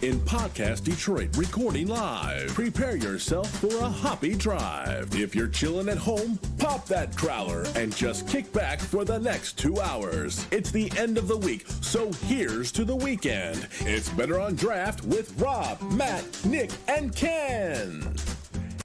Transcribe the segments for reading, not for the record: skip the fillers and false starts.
in Podcast Detroit, recording live. Prepare yourself for a hoppy drive. If you're chilling at home, pop that growler and just kick back for the next 2 hours. It's the end of the week, so here's to the weekend. It's Better on Draft with Rob, Matt, Nick, and Ken.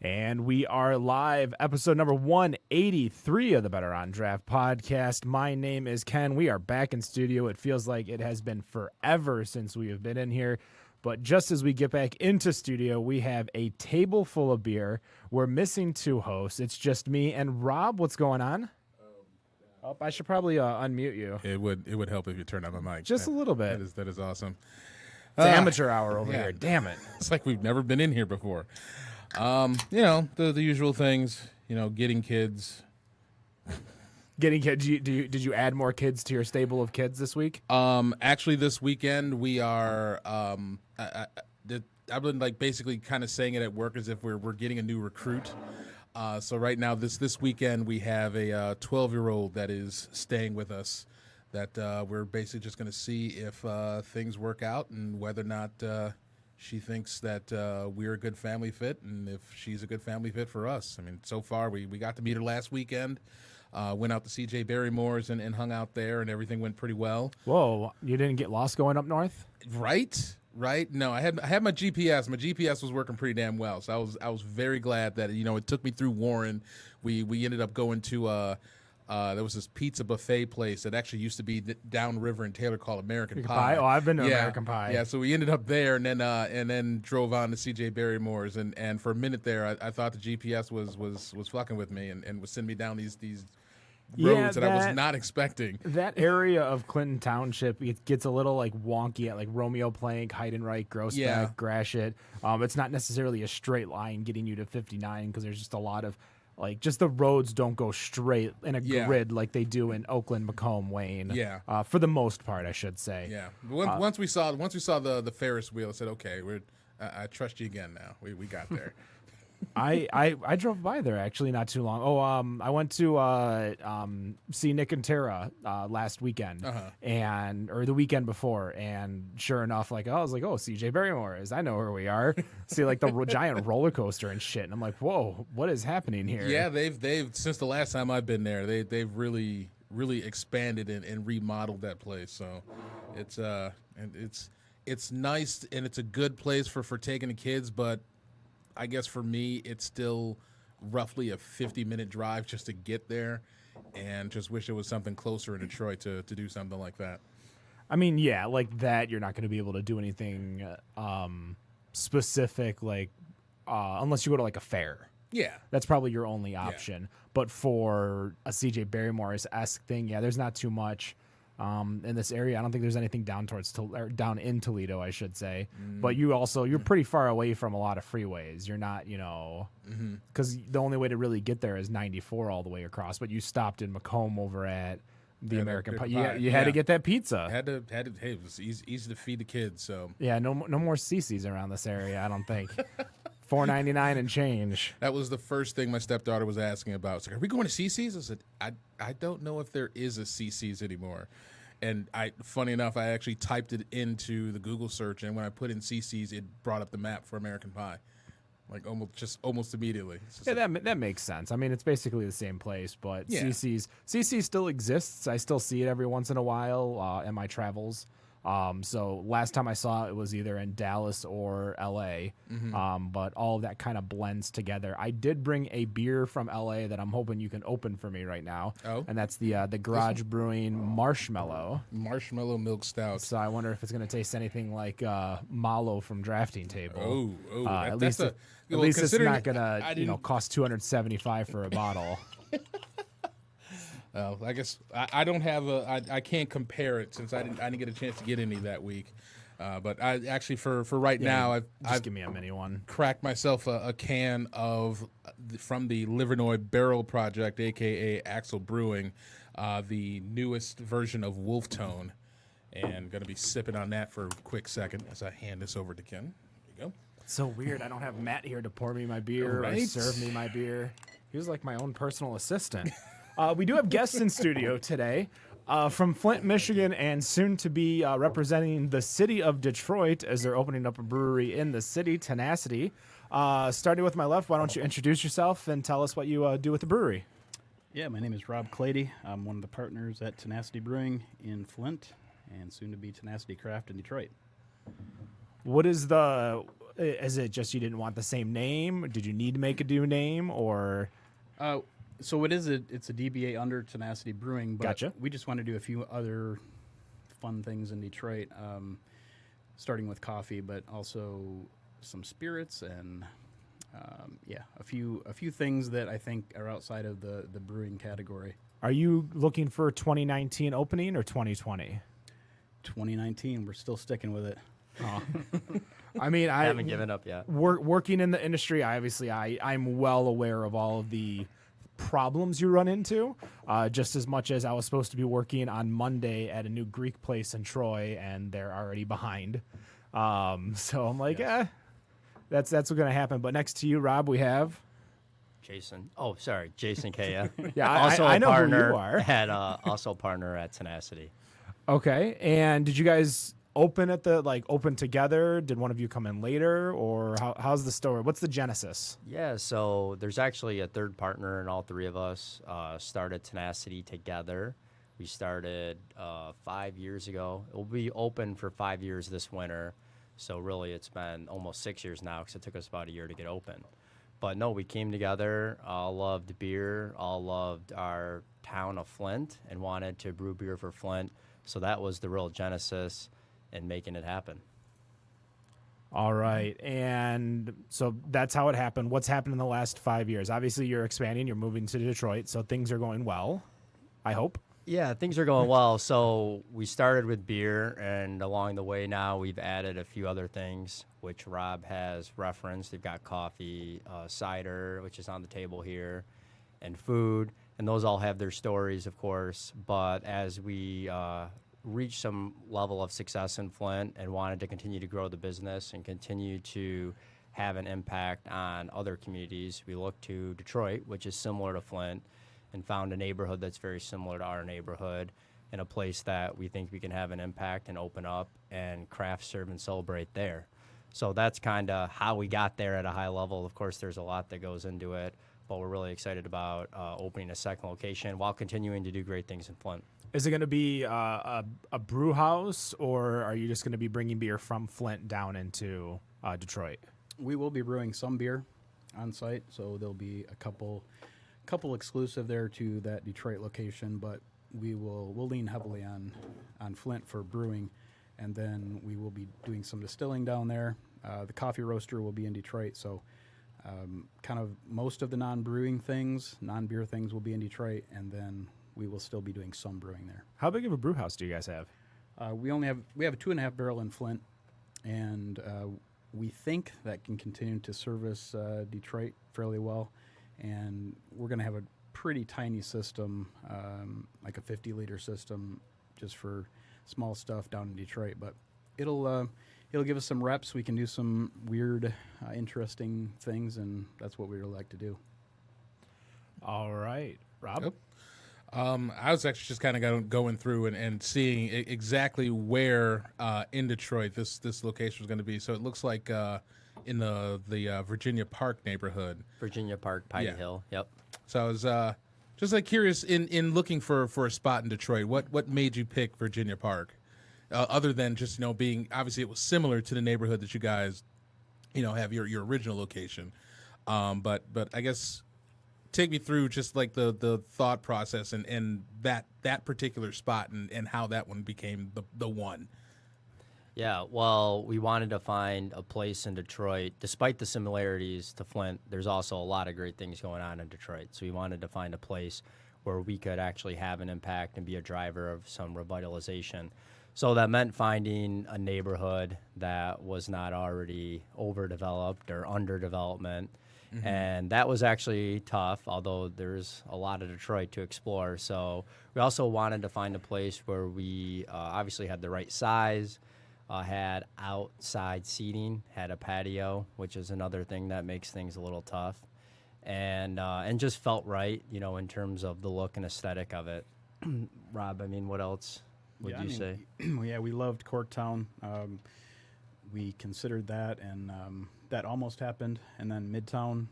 And we are live, episode number 183 of the Better on Draft podcast. My name is Ken. We are back in studio. It feels like it has been forever since we have been in here. But just as we get back into studio, we have a table full of beer. We're missing two hosts. It's just me and Rob. What's going on? Oh, I should probably unmute you. It would help if you turned on my mic. Just a little bit. That is awesome. It's amateur hour over here. Damn it. It's like we've never been in here before. The usual things, getting kids. Getting kids. Did you add more kids to your stable of kids this week? Actually, this weekend we are. I've been basically kind of saying it at work as if we're getting a new recruit. So right now, this weekend we have a 12-year-old that is staying with us. That we're basically just going to see if things work out and whether or not. She thinks that we're a good family fit, and if she's a good family fit for us. I mean, so far, we got to meet her last weekend, went out to CJ Barrymore's and hung out there, and everything went pretty well. Whoa, you didn't get lost going up north? Right? No, I had my GPS. My GPS was working pretty damn well, so I was very glad that, it took me through Warren. We ended up going to there was this pizza buffet place that actually used to be downriver in Taylor called American Pie. Oh, I've been to American Pie. Yeah, so we ended up there and then drove on to CJ Barrymore's and for a minute there I thought the GPS was fucking with me and was sending me down these roads that I was not expecting. That area of Clinton Township, it gets a little wonky at Romeo Plank, Heidenreich, Grossbeck, Gratiot. It's not necessarily a straight line getting you to 59 because there's just a lot of just the roads don't go straight in a grid like they do in Oakland, Macomb, Wayne. Yeah. For the most part, I should say. Yeah. Once we saw the Ferris wheel, I said, okay, I trust you again now. We got there. I drove by there actually not too long. I went to see Nick and Tara last weekend or the weekend before, and sure enough, I was like, oh, CJ Barrymore's. I know where we are. See the giant roller coaster and shit, and I'm like, whoa, what is happening here? Yeah, they've since the last time I've been there, they've really expanded and remodeled that place. So it's nice and it's a good place for taking the kids, but I guess for me, it's still roughly a 50-minute drive just to get there, and just wish it was something closer in Detroit to do something like that. I mean, yeah, like that, you're not going to be able to do anything specific, unless you go to a fair. Yeah. That's probably your only option. Yeah. But for a CJ Barrymore's-esque thing, there's not too much. In this area, I don't think there's anything down down in Toledo, I should say. But you're pretty far away from a lot of freeways. You're not, because the only way to really get there is 94 all the way across. But you stopped in Macomb over at the American Pie. You had to get that pizza. Had to. Hey, it was easy to feed the kids. So no more CC's around this area, I don't think. $4.99 and change. That was the first thing my stepdaughter was asking about. It's like, are we going to CC's? I said, I don't know if there is a CC's anymore. And funny enough, I actually typed it into the Google search, and when I put in CC's, it brought up the map for American Pie, almost immediately. That makes sense. I mean, it's basically the same place, but CC's still exists. I still see it every once in a while in my travels. So last time I saw it was either in Dallas or LA. But all of that kind of blends together. I did bring a beer from LA that I'm hoping you can open for me right now. Oh. And that's the Garage Brewing Marshmallow Milk Stout. So I wonder if it's going to taste anything like Malo from Drafting Table. At least it's not going to cost $275 for a bottle. I guess I don't have I can't compare it since I didn't get a chance to get any that week. But I actually for right now I've give me a mini one. Cracked myself a can from the Livernois Barrel Project, aka Axel Brewing, the newest version of Wolf Tone, and gonna be sipping on that for a quick second as I hand this over to Ken. There you go. It's so weird. I don't have Matt here to pour me my beer or serve me my beer. He was like my own personal assistant. We do have guests in studio today. From Flint, Michigan, and soon to be representing the city of Detroit as they're opening up a brewery in the city, Tenacity. Starting with my left, why don't you introduce yourself and tell us what you do with the brewery? Yeah, my name is Rob Clady. I'm one of the partners at Tenacity Brewing in Flint and soon to be Tenacity Craft in Detroit. What is is it just you didn't want the same name? Did you need to make a new name or? So it's a DBA under Tenacity Brewing, but Gotcha. we just want to do a few other fun things in Detroit, starting with coffee, but also some spirits and a few things that I think are outside of the brewing category. Are you looking for 2019 opening or 2020? 2019, we're still sticking with it. I mean, I haven't given up yet. Working in the industry, I'm well aware of all of the problems you run into, just as much as I was supposed to be working on Monday at a new Greek place in Troy, and they're already behind. So I'm like, that's what's going to happen. But next to you, Rob, we have Jason. Oh, sorry, Jason Kaya. Yeah, also I a know partner who you are. At also a partner at Tenacity. Okay. And did you guys open together? Did one of you come in later, or how's the story? What's the genesis? Yeah, so there's actually a third partner, and all three of us started Tenacity together. We started 5 years ago. It will be open for 5 years this winter. So really, it's been almost 6 years now because it took us about a year to get open. But no, we came together, all loved beer, all loved our town of Flint, and wanted to brew beer for Flint. So that was the real genesis in making it happen. All right. And so that's how it happened. What's happened in the last 5 years? Obviously, you're expanding, you're moving to Detroit, so things are going well, I hope. Yeah, things are going well. So we started with beer, and along the way now we've added a few other things, which Rob has referenced. We've got coffee, cider, which is on the table here, and food. And those all have their stories, of course. But as we reached some level of success in Flint and wanted to continue to grow the business and continue to have an impact on other communities, we looked to Detroit, which is similar to Flint, and found a neighborhood that's very similar to our neighborhood and a place that we think we can have an impact and open up and craft, serve, and celebrate there. So that's kind of how we got there at a high level. Of course, there's a lot that goes into it, but we're really excited about opening a second location while continuing to do great things in Flint. Is it going to be a brew house, or are you just going to be bringing beer from Flint down into Detroit? We will be brewing some beer on site, so there'll be a couple exclusive there to that Detroit location, but we'll lean heavily on Flint for brewing, and then we will be doing some distilling down there. The coffee roaster will be in Detroit, so kind of most of the non-beer things will be in Detroit, and then we will still be doing some brewing there. How big of a brew house do you guys have? We have a 2.5 barrel in Flint, and we think that can continue to service Detroit fairly well. And we're going to have a pretty tiny system, like a 50-liter system, just for small stuff down in Detroit. But it'll give us some reps. We can do some weird, interesting things, and that's what we would like to do. All right, Rob. Yep. I was actually just kind of going through and seeing exactly where in Detroit this location was going to be. So it looks like in the Virginia Park neighborhood. Virginia Park, Piney Hill, yep. So I was just like curious in looking for a spot in Detroit. What made you pick Virginia Park, other than just being obviously it was similar to the neighborhood that you guys have your original location, but I guess. Take me through just like the thought process and that particular spot and how that one became the one. Yeah, well, we wanted to find a place in Detroit. Despite the similarities to Flint, there's also a lot of great things going on in Detroit. So we wanted to find a place where we could actually have an impact and be a driver of some revitalization. So that meant finding a neighborhood that was not already overdeveloped or underdevelopment. Mm-hmm. And that was actually tough, although there's a lot of Detroit to explore. So we also wanted to find a place where we obviously had the right size, had outside seating, had a patio, which is another thing that makes things a little tough, and just felt right, in terms of the look and aesthetic of it. Rob, I mean, what else would you say? Yeah, we loved Corktown. We considered that, and that almost happened. And then Midtown,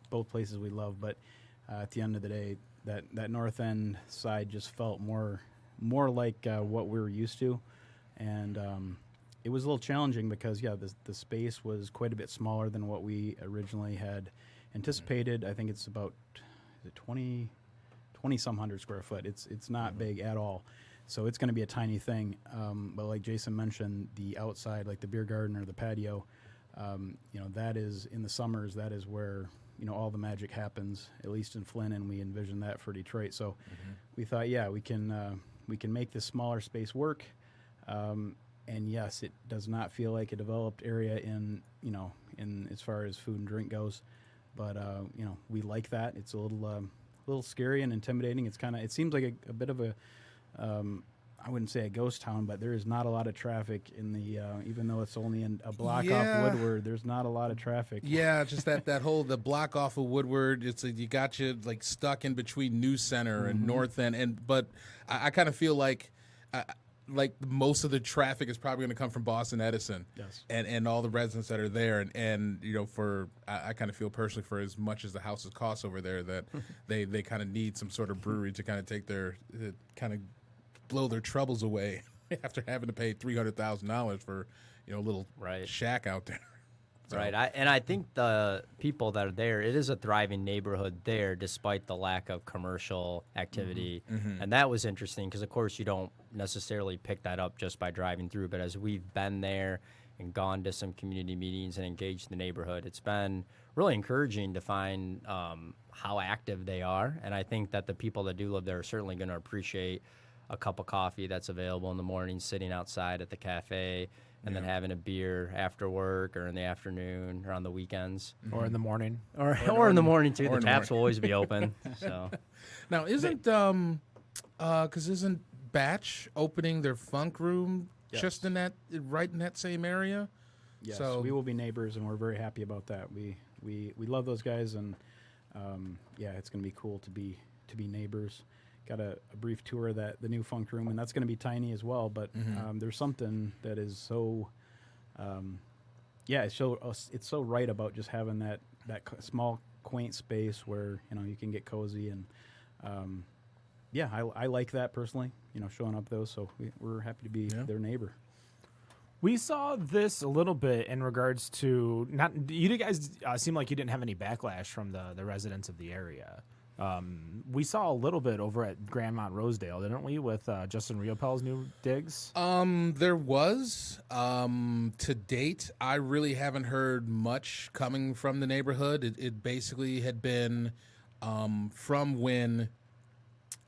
both places we love. But at the end of the day, that north end side just felt more like what we were used to, and it was a little challenging because the space was quite a bit smaller than what we originally had anticipated. I think it's about 20 some hundred square foot. It's not big at all. So it's going to be a tiny thing. But like Jason mentioned, the outside, like the beer garden or the patio, that is in the summers, that is where, all the magic happens, at least in Flint, and we envision that for Detroit. So we thought, we can make this smaller space work. And yes, it does not feel like a developed area in as far as food and drink goes. But, we like that. It's a little scary and intimidating. It seems like a bit of a, I wouldn't say a ghost town, but there is not a lot of traffic in the, even though it's only in a block off Woodward, there's not a lot of traffic. Yeah, just the block off of Woodward, it's you got you like stuck in between New Center and North End. But I kind of feel like most of the traffic is probably going to come from Boston Edison, Yes. and all the residents that are there, and I kind of feel personally, for as much as the houses cost over there, that they kind of need some sort of brewery to kind of take their kind of blow their troubles away after having to pay $300,000 for a little shack out there. So. Right, I think the people that are there, it is a thriving neighborhood there, despite the lack of commercial activity, and that was interesting because, of course, you don't necessarily pick that up just by driving through. But as we've been there and gone to some community meetings and engaged the neighborhood, it's been really encouraging to find how active they are, and I think that the people that do live there are certainly going to appreciate a cup of coffee that's available in the morning, sitting outside at the cafe. And then having a beer after work or in the afternoon or on the weekends. Or in the morning. Or in the morning, too. The taps will always be open. So now, isn't Batch opening their funk room just right in that same area? Yes, so we will be neighbors, and we're very happy about that. We love those guys, and it's going to be cool to be neighbors. Got a brief tour of the new funk room, and that's going to be tiny as well. But there's something that is so, it's so right about just having that small, quaint space where you can get cozy, and I like that personally. Showing up though, so we're happy to be their neighbor. We saw this a little bit in regards to you guys seem like you didn't have any backlash from the residents of the area. We saw a little bit over at Grandmont Rosedale, didn't we, with Justin Riopel's new digs? There was. To date, I really haven't heard much coming from the neighborhood. It basically had been from when.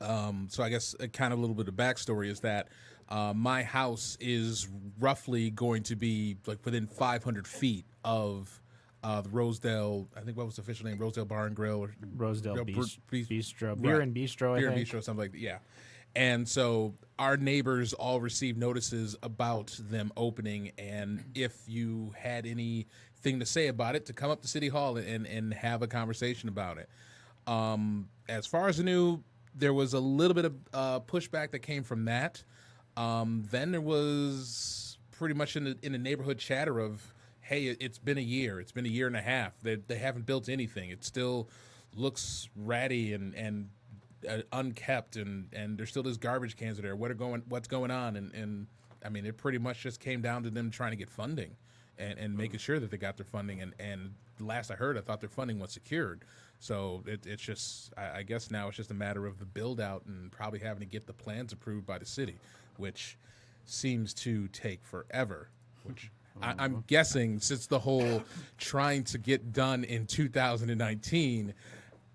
So I guess kind of a little bit of backstory is that my house is roughly going to be like within 500 feet of the Rosedale, I think what was the official name? Rosedale Bar and Grill or Rosedale Bistro, right. Beer and Bistro, Beer I think. and Bistro, something like that. Yeah. And so our neighbors all received notices about them opening, and if you had anything to say about it, to come up to City Hall and have a conversation about it. As far as the new, there was a little bit of pushback that came from that. Then there was pretty much in the neighborhood chatter of, hey, it's been a year. It's been a year and a half. They haven't built anything. It still looks ratty and unkept, and there's still those garbage cans there. What's going on? And I mean, it pretty much just came down to them trying to get funding and making sure that they got their funding. And last I heard, I thought their funding was secured. So it's just, I guess now it's just a matter of the build out and probably having to get the plans approved by the city, which seems to take forever, which I'm guessing since the whole trying to get done in 2019,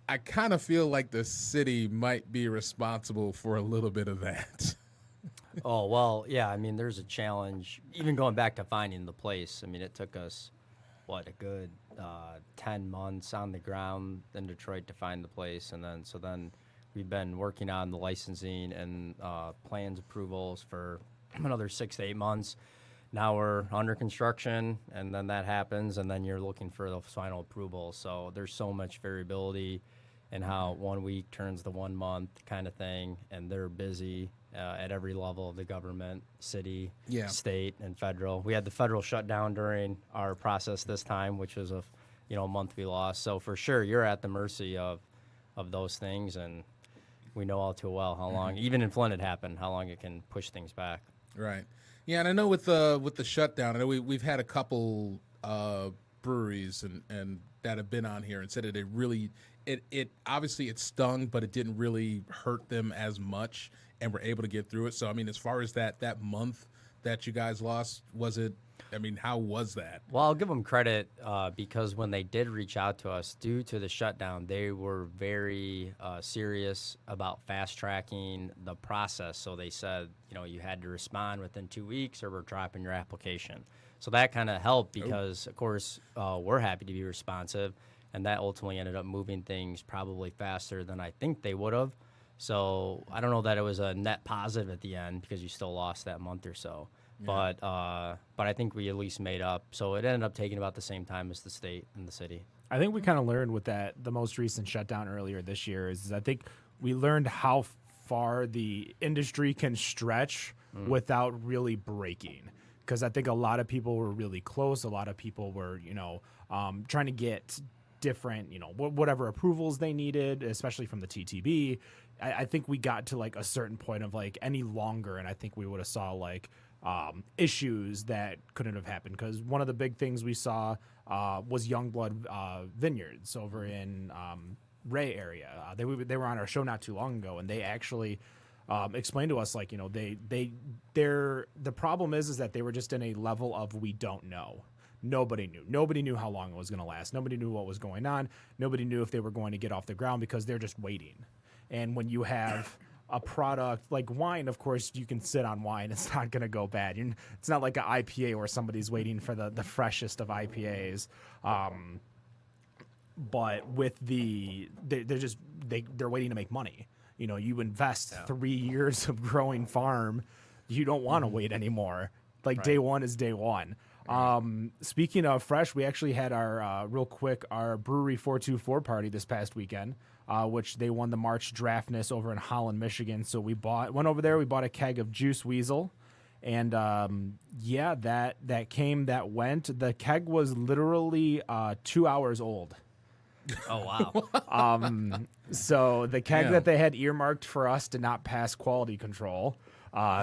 I kind of feel like the city might be responsible for a little bit of that. Oh, well, yeah, I mean, there's a challenge, even going back to finding the place. I mean, it took us, a good 10 months on the ground in Detroit to find the place. And then we've been working on the licensing and plans approvals for another 6 to 8 months. Now we're under construction, and then that happens, and then you're looking for the final approval. So there's so much variability and how 1 week turns to 1 month kind of thing, and they're busy at every level of the government, city, Yeah. state, and federal. We had the federal shutdown during our process this time, which was a month we lost. So for sure, you're at the mercy of those things, and we know all too well how long, even in Flint, it happened, how long it can push things back. Right. Yeah, and I know with the shutdown, I know we've had a couple breweries and that have been on here and said that it really it obviously it stung, but it didn't really hurt them as much, and were able to get through it. So I mean, as far as that month that you guys lost, was it? I mean, how was that? Well, I'll give them credit because when they did reach out to us due to the shutdown, they were very serious about fast tracking the process. So they said, you had to respond within 2 weeks or we're dropping your application. So that kind of helped because, of course, we're happy to be responsive. And that ultimately ended up moving things probably faster than I think they would have. So I don't know that it was a net positive at the end because you still lost that month or so. Yeah. But I think we at least made up. So it ended up taking about the same time as the state and the city. I think we kind of learned with the most recent shutdown earlier this year is I think we learned how far the industry can stretch without really breaking. Because I think a lot of people were really close. A lot of people were, trying to get different, whatever approvals they needed, especially from the TTB. I think we got to like a certain point of like any longer, and I think we would have saw like issues that couldn't have happened. Because one of the big things we saw was Youngblood Vineyards over in Ray area. They were on our show not too long ago, and they actually explained to us like the problem is that they were just in a level of we don't know. Nobody knew how long it was going to last. Nobody knew what was going on. Nobody knew if they were going to get off the ground because they're just waiting. And when you have a product like wine, of course, you can sit on wine. It's not going to go bad. It's not like an IPA where somebody's waiting for the freshest of IPAs. But with they're waiting to make money. You invest 3 years of growing farm. You don't want to wait anymore. Like right. Day one is day one. Speaking of fresh, we actually had our brewery 424 party this past weekend, which they won the March Draftness over in Holland, Michigan. So went over there. We bought a keg of Juice Weasel, and that came, that went. The keg was literally 2 hours old. Oh wow! So the keg that they had earmarked for us did not pass quality control.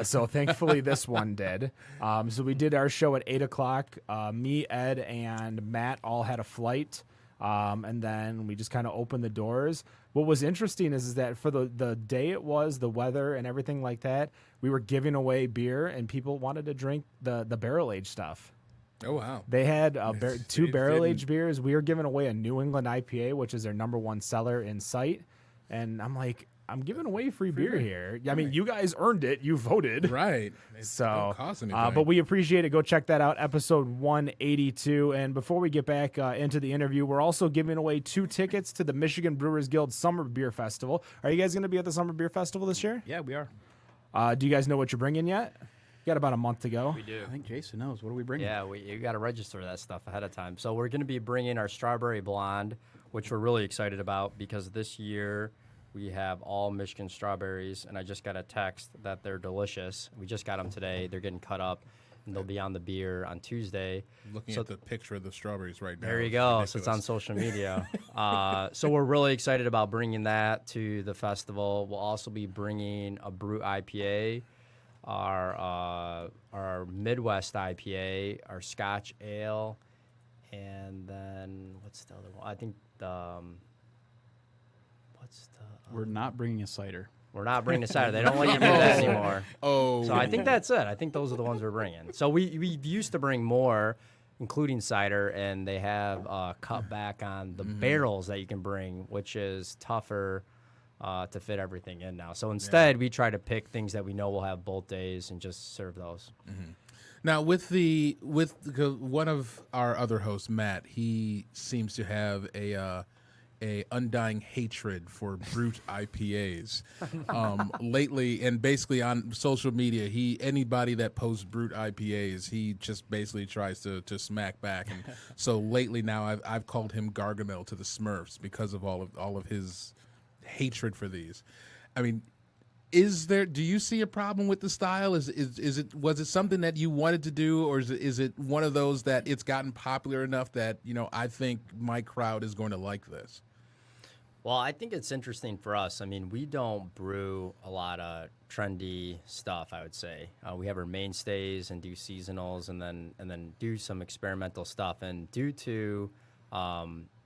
So thankfully this one did. So we did our show at 8:00. Me, Ed, and Matt all had a flight. And then we just kind of opened the doors. What was interesting is that for the day it was, the weather and everything like that, we were giving away beer and people wanted to drink the barrel-aged stuff. Oh, wow. They had two barrel-aged beers. We were giving away a New England IPA, which is their #1 seller in sight. And I'm like, I'm giving away free beer here. I mean, you guys earned it. You voted. Right. So, don't cost anything. But we appreciate it. Go check that out, episode 182. And before we get back into the interview, we're also giving away 2 tickets to the Michigan Brewers Guild Summer Beer Festival. Are you guys going to be at the Summer Beer Festival this year? Yeah, we are. Do you guys know what you're bringing yet? You got about a month to go. We do. I think Jason knows. What are we bringing? Yeah, you got to register that stuff ahead of time. So we're going to be bringing our Strawberry Blonde, which we're really excited about because this year we have all Michigan strawberries, and I just got a text that they're delicious. We just got them today. They're getting cut up, and they'll be on the beer on Tuesday. Looking at the picture of the strawberries right now. There you go. So it's on social media. So we're really excited about bringing that to the festival. We'll also be bringing a Brut IPA, our Midwest IPA, our Scotch Ale, and then what's the other one? I think We're not bringing a cider. We're not bringing a cider. They don't let you bring that anymore. Oh. So I think that's it. I think those are the ones we're bringing. So we used to bring more, including cider, and they have cut back on the barrels that you can bring, which is tougher to fit everything in now. So instead, we try to pick things that we know will have both days and just serve those. Mm-hmm. Now, with one of our other hosts, Matt, he seems to have a undying hatred for Brut IPAs lately, and basically on social media, anybody that posts Brut IPAs, he just basically tries to smack back. And so lately now, I've called him Gargamel to the Smurfs because of all of his hatred for these. I mean, do you see a problem with the style? Was it something that you wanted to do, or is it one of those that it's gotten popular enough that, I think my crowd is going to like this? Well, I think it's interesting for us. I mean, we don't brew a lot of trendy stuff, I would say. We have our mainstays and do seasonals and then do some experimental stuff. And due to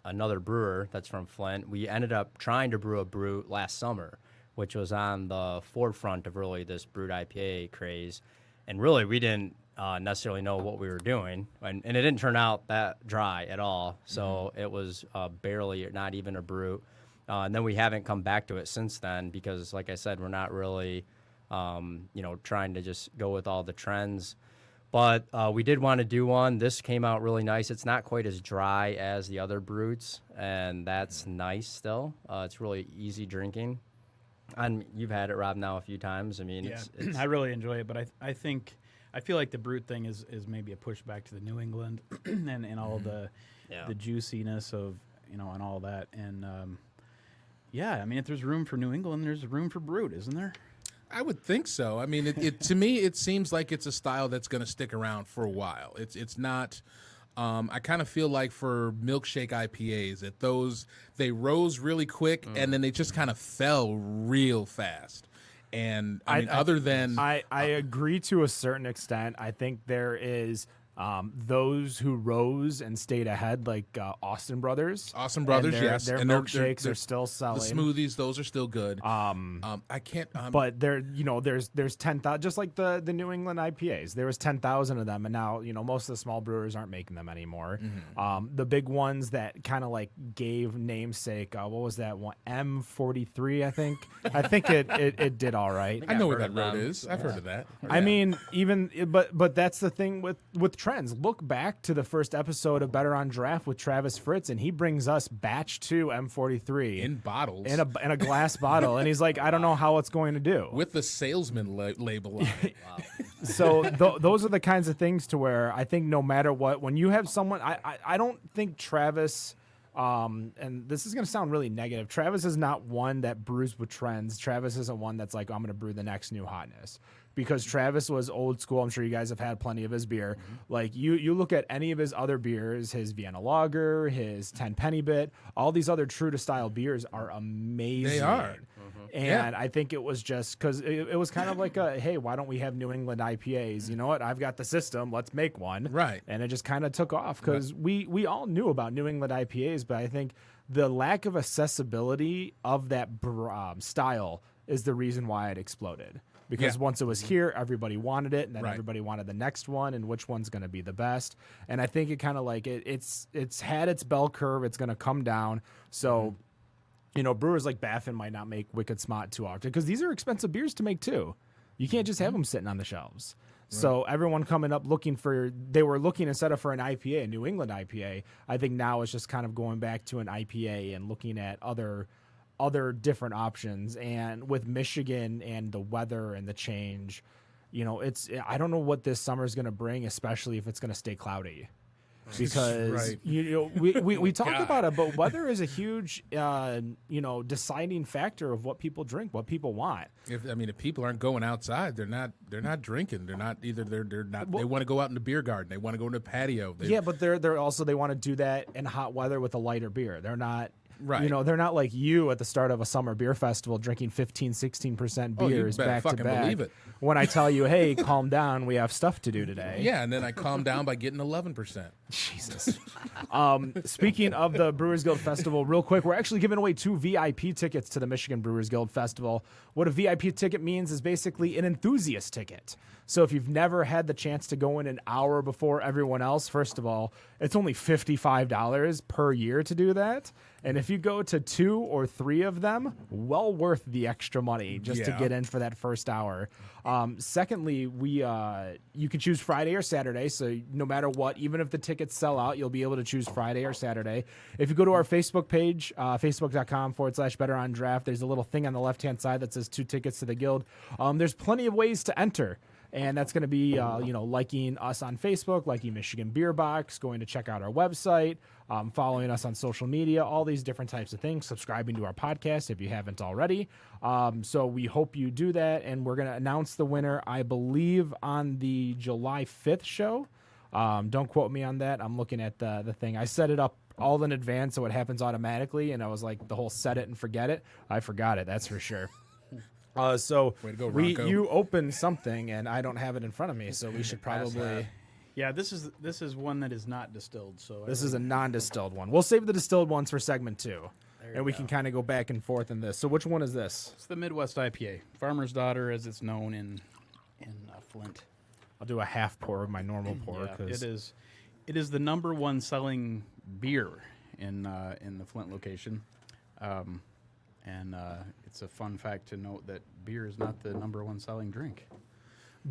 another brewer that's from Flint, we ended up trying to brew a brew last summer, which was on the forefront of really this brewed IPA craze. And really, we didn't necessarily know what we were doing. And it didn't turn out that dry at all. So it was barely, not even a brew. And then we haven't come back to it since then because, like I said, we're not really, trying to just go with all the trends. But we did want to do one. This came out really nice. It's not quite as dry as the other brutes, and that's nice still. It's really easy drinking. And you've had it, Rob, now a few times. I mean, it's I really enjoy it, but I feel like the brute thing is maybe a pushback to the New England and all the juiciness of, and all that. And, I mean, if there's room for New England, there's room for brute, isn't there? I would think so. I mean, it to me, it seems like it's a style that's going to stick around for a while. It's not. I kind of feel like for milkshake IPAs that they rose really quick and then they just kind of fell real fast. And I mean, I agree to a certain extent. I think there is those who rose and stayed ahead, like Austin Brothers. Austin Brothers, yes. Their and milkshakes are still selling. The smoothies, those are still good. I can't. But there's 10,000, just like the New England IPAs. There was 10,000 of them, and now most of the small brewers aren't making them anymore. Mm-hmm. The big ones that kind of like gave namesake. What was that one? M43, I think. I think it did all right. I know where that road is. I've heard of that. I mean, but that's the thing with trends. Look back to the first episode of Better on Draft with Travis Fritz, and he brings us batch 2 M43 in bottles, in a glass bottle, and he's like, I don't know how it's going to do with the salesman label on it. Wow. So those are the kinds of things to where I think no matter what, when you have someone, I don't think Travis. And this is going to sound really negative. Travis is not one that brews with trends. Travis isn't one that's like, I'm going to brew the next new hotness, because Travis was old school. I'm sure you guys have had plenty of his beer. Mm-hmm. Like you look at any of his other beers, his Vienna Lager, his 10 Penny Bit, all these other true to style beers are amazing. They are. And I think it was just because it was kind of like hey, why don't we have New England IPAs? You know what? I've got the system. Let's make one. Right. And it just kind of took off because we all knew about New England IPAs, but I think the lack of accessibility of that style is the reason why it exploded. Because once it was here, everybody wanted it, and then everybody wanted the next one, and which one's going to be the best. And I think it kind of like it's had its bell curve. It's going to come down. So, brewers like Baffin might not make Wicked Smart too often because these are expensive beers to make too. You can't just have them sitting on the shelves. Right. So everyone coming up they were looking instead of for an IPA, a New England IPA. I think now it's just kind of going back to an IPA and looking at other different options. And with Michigan and the weather and the change, I don't know what this summer is going to bring, especially if it's going to stay cloudy. Because we talk about it, but weather is a huge deciding factor of what people drink, what people want. If people aren't going outside, they're not drinking. They're not either. They're not. Well, they want to go out in the beer garden. They want to go in the patio. But they're also they want to do that in hot weather with a lighter beer. They're not. Right. They're not like you at the start of a summer beer festival drinking 15, 16% beers back to back. Believe it. When I tell you, hey, calm down, we have stuff to do today. Yeah, and then I calm down by getting 11%. Jesus. Speaking of the Brewers Guild Festival, real quick, we're actually giving away 2 VIP tickets to the Michigan Brewers Guild Festival. What a VIP ticket means is basically an enthusiast ticket. So if you've never had the chance to go in an hour before everyone else, first of all, it's only $55 per year to do that. And if you go to 2 or 3 of them, well worth the extra money just to get in for that first hour. Secondly, you can choose Friday or Saturday. So no matter what, even if the tickets sell out, you'll be able to choose Friday or Saturday. If you go to our Facebook page, facebook.com/BetterOnDraft, there's a little thing on the left-hand side that says 2 tickets to the Guild. There's plenty of ways to enter. And that's going to be, liking us on Facebook, liking Michigan Beer Box, going to check out our website, following us on social media, all these different types of things, subscribing to our podcast if you haven't already. So we hope you do that. And we're going to announce the winner, I believe, on the July 5th show. Don't quote me on that. I'm looking at the thing. I set it up all in advance so it happens automatically, and I was like, the whole set it and forget it. I forgot it, that's for sure. So Way to go, Ronco. you opened something, and I don't have it in front of me, so we should probably... Yeah, this is one that is not distilled. So This is a non-distilled one. We'll save the distilled ones for segment 2, and we go. can kind of go back and forth in this. So which one is this? It's the Midwest IPA, Farmer's Daughter, as it's known in Flint. I'll do a half pour of my normal pour. Yeah, 'cause it is the number one selling beer in the Flint location, and it's a fun fact to note that beer is not the number one selling drink.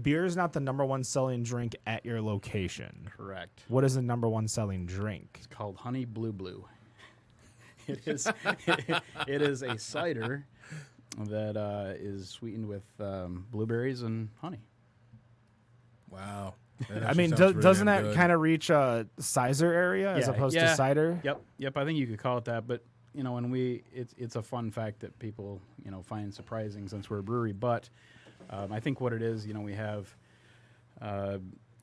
beer is not the number one selling drink at your location. Correct. What is the number one selling drink? It's called Honey Blue Blue. It is it is a cider that is sweetened with blueberries and honey. Wow. I mean, doesn't that kind of reach a sizer area as opposed to cider? Yep. I think you could call it that. But when it's a fun fact that people find surprising since we're a brewery. But I think what it is, we have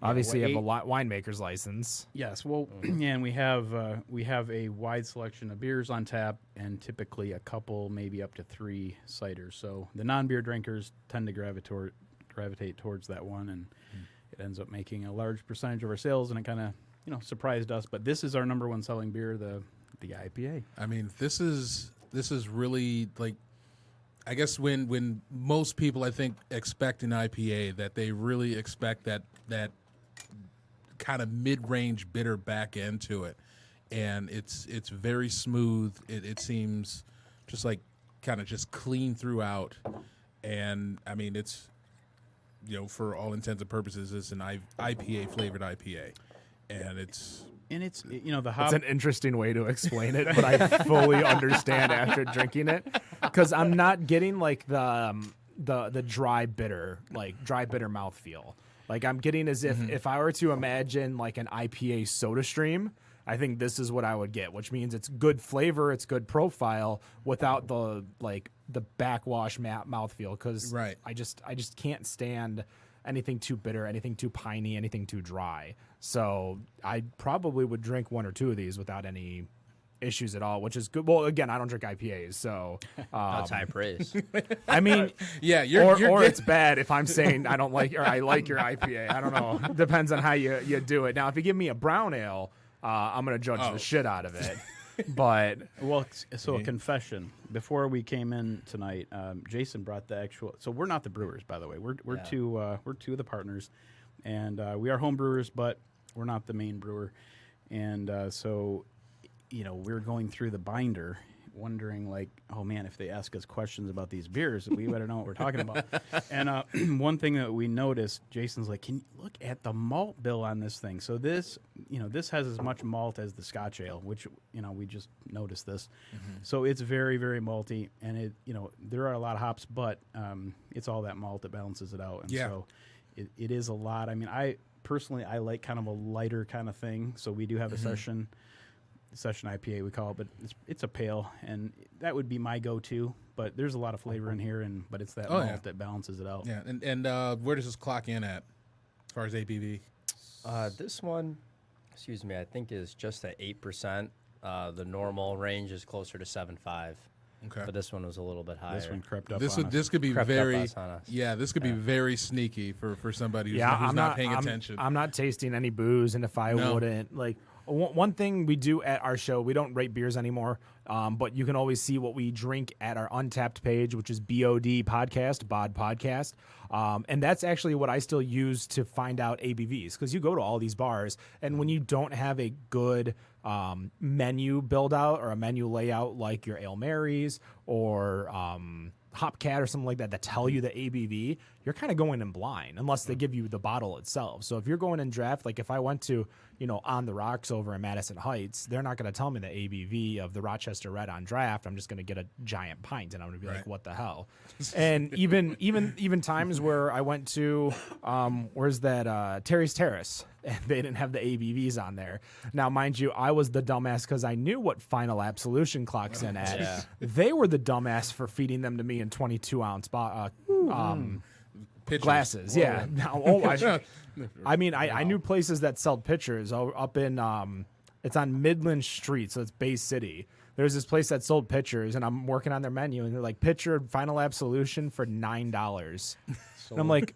obviously you have a winemaker's license. Yes, well, and we have a wide selection of beers on tap, and typically a couple, maybe up to 3 ciders. So the non-beer drinkers tend to gravitate towards that one, and it ends up making a large percentage of our sales, and it kind of surprised us. But this is our number one selling beer, the IPA. I mean, this is really like, I guess when most people I think expect an IPA, that they really expect that kind of mid-range bitter back end to it, and it's very smooth. It seems just like kind of just clean throughout, and I mean it's for all intents and purposes it's an IPA flavored IPA, and it's the hop. It's an interesting way to explain it, but I fully understand after drinking it, because I'm not getting like the dry bitter mouthfeel. Like I'm getting as if I were to imagine like an IPA soda stream, I think this is what I would get, which means it's good flavor, it's good profile without the backwash mouthfeel. Because right. I just can't stand anything too bitter, anything too piney, anything too dry. So I probably would drink 1 or 2 of these without any issues at all, which is good. Well, again, I don't drink IPAs, so That's high praise. I mean, yeah, or it's bad if I'm saying I don't like or I like your IPA. I don't know. Depends on how you do it. Now, if you give me a brown ale, I'm gonna judge the shit out of it. But so a confession. Before we came in tonight, Jason brought the actual. So we're not the brewers, by the way. We're two of the partners, and we are home brewers, but we're not the main brewer. And so, we're going through the binder, wondering like, oh man, if they ask us questions about these beers, we better know what we're talking about. And one thing that we noticed, Jason's like, can you look at the malt bill on this thing? So this, this has as much malt as the Scotch ale, which, we just noticed this. So it's very, very malty, and it, there are a lot of hops, but it's all that malt that balances it out. And so it is a lot. I mean, I personally like kind of a lighter kind of thing. So we do have a session IPA we call it, but it's a pale, and that would be my go-to. But there's a lot of flavor in here, but it's that malt that balances it out. Yeah, and where does this clock in at as far as ABV? This one, I think is just at 8%. The normal range is closer to 7.5. Okay, but this one was a little bit higher. This one crept up. This on us. this could be Crept very up on us. this could be very sneaky for somebody who's I'm not paying attention. I'm not tasting any booze, and if I wouldn't like. One thing we do at our show, we don't rate beers anymore, but you can always see what we drink at our Untapped page, which is BOD Podcast, and that's actually what I still use to find out ABVs, because you go to all these bars, and when you don't have a good menu build out or a menu layout like your Ale Marys or Hopcat or something like that tell you the ABV, you're kind of going in blind unless they give you the bottle itself. So if you're going in draft, like if I went to, On the Rocks over in Madison Heights, they're not going to tell me the ABV of the Rochester Red on draft. I'm just going to get a giant pint and I'm going to be like, what the hell? And even times where I went to, where's that, Terry's Terrace, and they didn't have the ABVs on there. Now, mind you, I was the dumbass because I knew what Final Absolution clocks in at. Yeah. They were the dumbass for feeding them to me in 22-ounce Pitchers. glasses. Whoa. Yeah. Now, I knew places that sold pitchers up in it's on Midland Street, so it's Bay City. There's this place that sold pitchers, and I'm working on their menu, and they're like, pitcher Final Absolution for $9. And I'm like,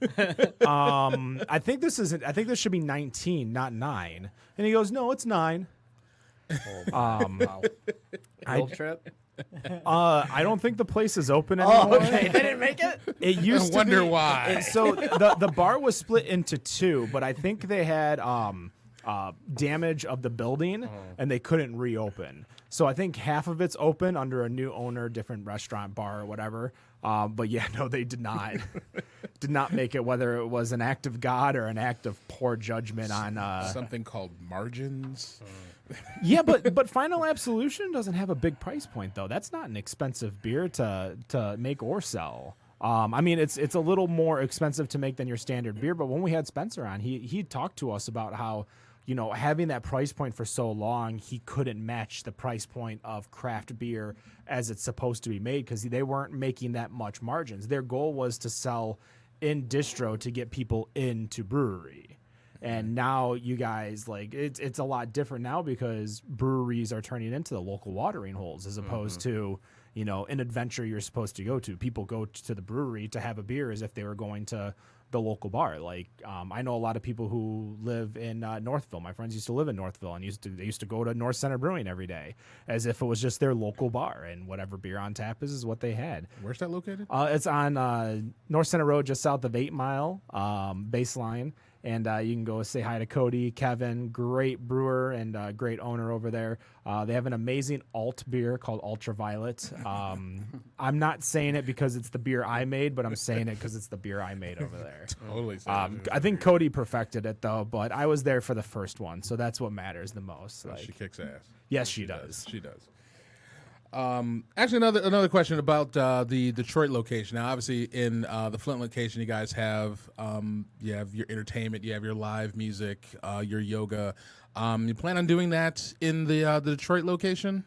I think this should be 19, not 9. And he goes, no, it's 9. Field trip. I don't think the place is open anymore. Oh, okay. They didn't make it? It used I wonder to be, why. So the bar was split into 2, but I think they had damage of the building and they couldn't reopen. So I think half of it's open under a new owner, different restaurant, bar, or whatever. But yeah, no, they did not make it. Whether it was an act of God or an act of poor judgment on Something called margins. Yeah, but Final Absolution doesn't have a big price point though. That's not an expensive beer to make or sell. It's a little more expensive to make than your standard beer. But when we had Spencer on, he talked to us about how, having that price point for so long, he couldn't match the price point of craft beer as it's supposed to be made because they weren't making that much margins. Their goal was to sell in distro to get people into brewery. And now you guys, like, it's a lot different now because breweries are turning into the local watering holes as opposed to, an adventure you're supposed to go to. People go to the brewery to have a beer as if they were going to the local bar. Like, I know a lot of people who live in Northville. My friends used to live in Northville and they used to go to North Center Brewing every day as if it was just their local bar, and whatever beer on tap is what they had. Where's that located? It's on North Center Road, just south of 8 Mile Baseline. And you can go say hi to Cody, Kevin, great brewer and great owner over there. They have an amazing alt beer called Ultraviolet. I'm not saying it because it's the beer I made, but I'm saying it because it's the beer I made over there. Totally. I think Cody perfected it, though, but I was there for the first one, so that's what matters the most. Like, she kicks ass. yes, she does. She does. Actually, another question about the Detroit location. Now, obviously, in the Flint location, you guys have your entertainment, you have your live music, your yoga. You plan on doing that in the Detroit location?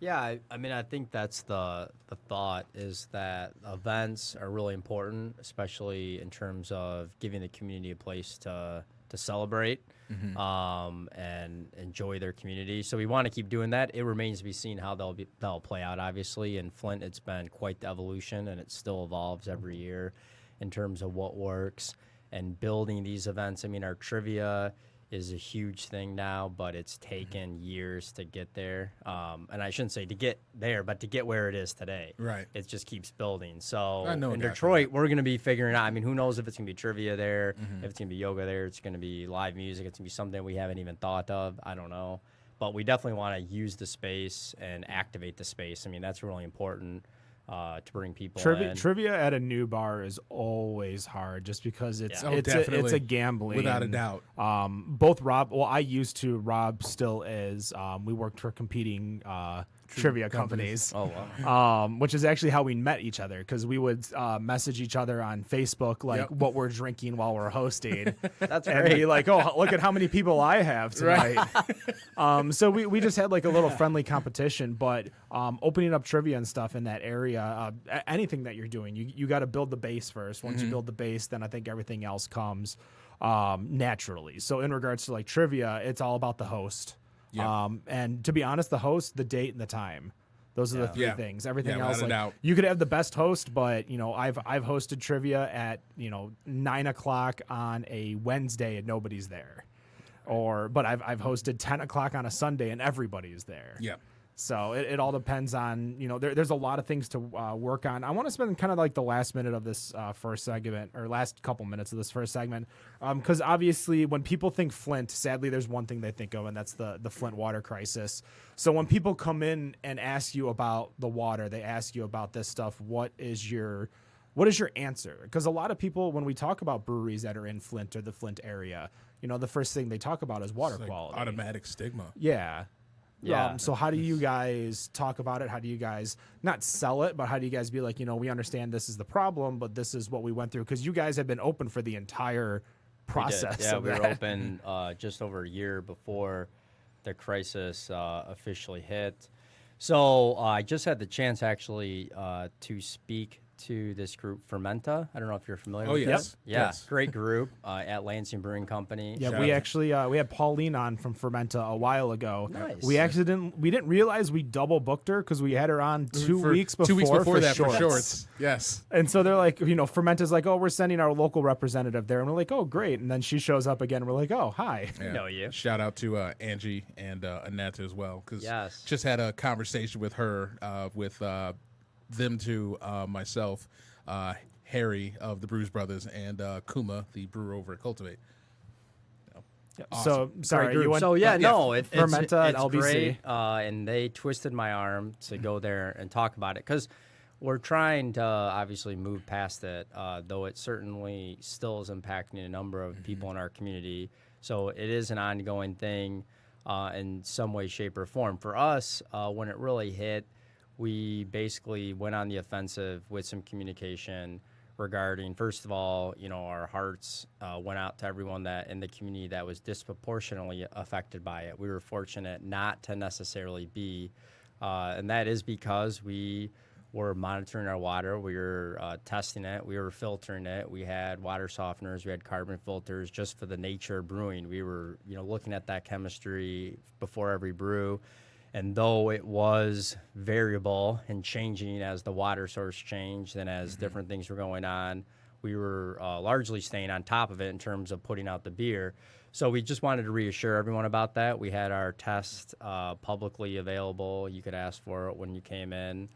Yeah, I think that's the thought, is that events are really important, especially in terms of giving the community a place to celebrate and enjoy their community. So we want to keep doing that. It remains to be seen how they'll play out. Obviously, in Flint, it's been quite the evolution, and it still evolves every year in terms of what works and building these events. I mean, our trivia is a huge thing now, but it's taken years to get there. And I shouldn't say to get there, but to get where it is today. Right. It just keeps building. So I know in that. Detroit, we're going to be figuring out. I mean, who knows if it's going to be trivia there, if it's going to be yoga there, it's going to be live music, it's going to be something we haven't even thought of. I don't know. But we definitely want to use the space and activate the space. I mean, that's really important. To bring people in. Trivia at a new bar is always hard just because it's definitely. it's a gambling. Without a doubt. Both Rob, I used to, Rob still is. We worked for competing trivia companies. Oh, wow. Which is actually how we met each other, because we would message each other on Facebook like what we're drinking while we're hosting. That's and great. be like, oh, look at how many people I have tonight. So we just had like a little friendly competition, but opening up trivia and stuff in that area, anything that you're doing, you got to build the base first. Once you build the base, then I think everything else comes naturally. So in regards to like trivia, it's all about the host. Yeah. And to be honest, the host, the date, and the time. Those are the three things. Everything else, without a doubt. you could have the best host, but I've hosted trivia at 9 o'clock on a Wednesday and nobody's there, but I've hosted 10 o'clock on a Sunday and everybody's there. Yeah. So it all depends on, there's a lot of things to work on. I want to spend kind of like the last minute of this first segment, or last couple minutes of this first segment, because obviously when people think Flint, sadly, there's one thing they think of, and that's the Flint water crisis. So when people come in and ask you about the water, they ask you about this stuff, what is your answer? Because a lot of people, when we talk about breweries that are in Flint or the Flint area, the first thing they talk about is water It's like quality. automatic stigma. Yeah. Yeah. So how do you guys talk about it? How do you guys not sell it, but how do you guys be like, we understand this is the problem, but this is what we went through? Because you guys have been open for the entire process. Yeah, of we were that. open just over a year before the crisis officially hit. So I just had the chance actually to speak to this group, Fermenta. I don't know if you're familiar Oh, with yes. them. Yeah, Yes. great group at Lansing Brewing Company. Yeah, Shout we out. actually we had Pauline on from Fermenta a while ago. Nice. We actually didn't realize we double booked her because we had her on 2 For weeks before. 2 weeks before that shorts. for shorts. Yes. And so they're like, Fermenta's like, oh, we're sending our local representative there, and we're like, oh, great. And then she shows up again. And we're like, oh, hi. Yeah. know you. Shout out to Angie and Annette as well, because Yes. just had a conversation with her, with them two, myself, Harry of the Brews Brothers, and Kuma, the brewer over at Cultivate. So sorry, group. you went. So yeah, yeah, no, it's Fermenta and it's LBC. great, and they twisted my arm to go there and talk about it because we're trying to obviously move past it, though it certainly still is impacting a number of people in our community. So it is an ongoing thing in some way, shape, or form. For us, when it really hit, we basically went on the offensive with some communication regarding, first of all, our hearts went out to everyone that in the community that was disproportionately affected by it. We were fortunate not to necessarily be, and that is because we were monitoring our water. We were testing it. We were filtering it. We had water softeners. We had carbon filters just for the nature of brewing. We were, looking at that chemistry before every brew. And though it was variable and changing as the water source changed and as different things were going on, we were largely staying on top of it in terms of putting out the beer. So we just wanted to reassure everyone about that. We had our test publicly available. You could ask for it when you came in.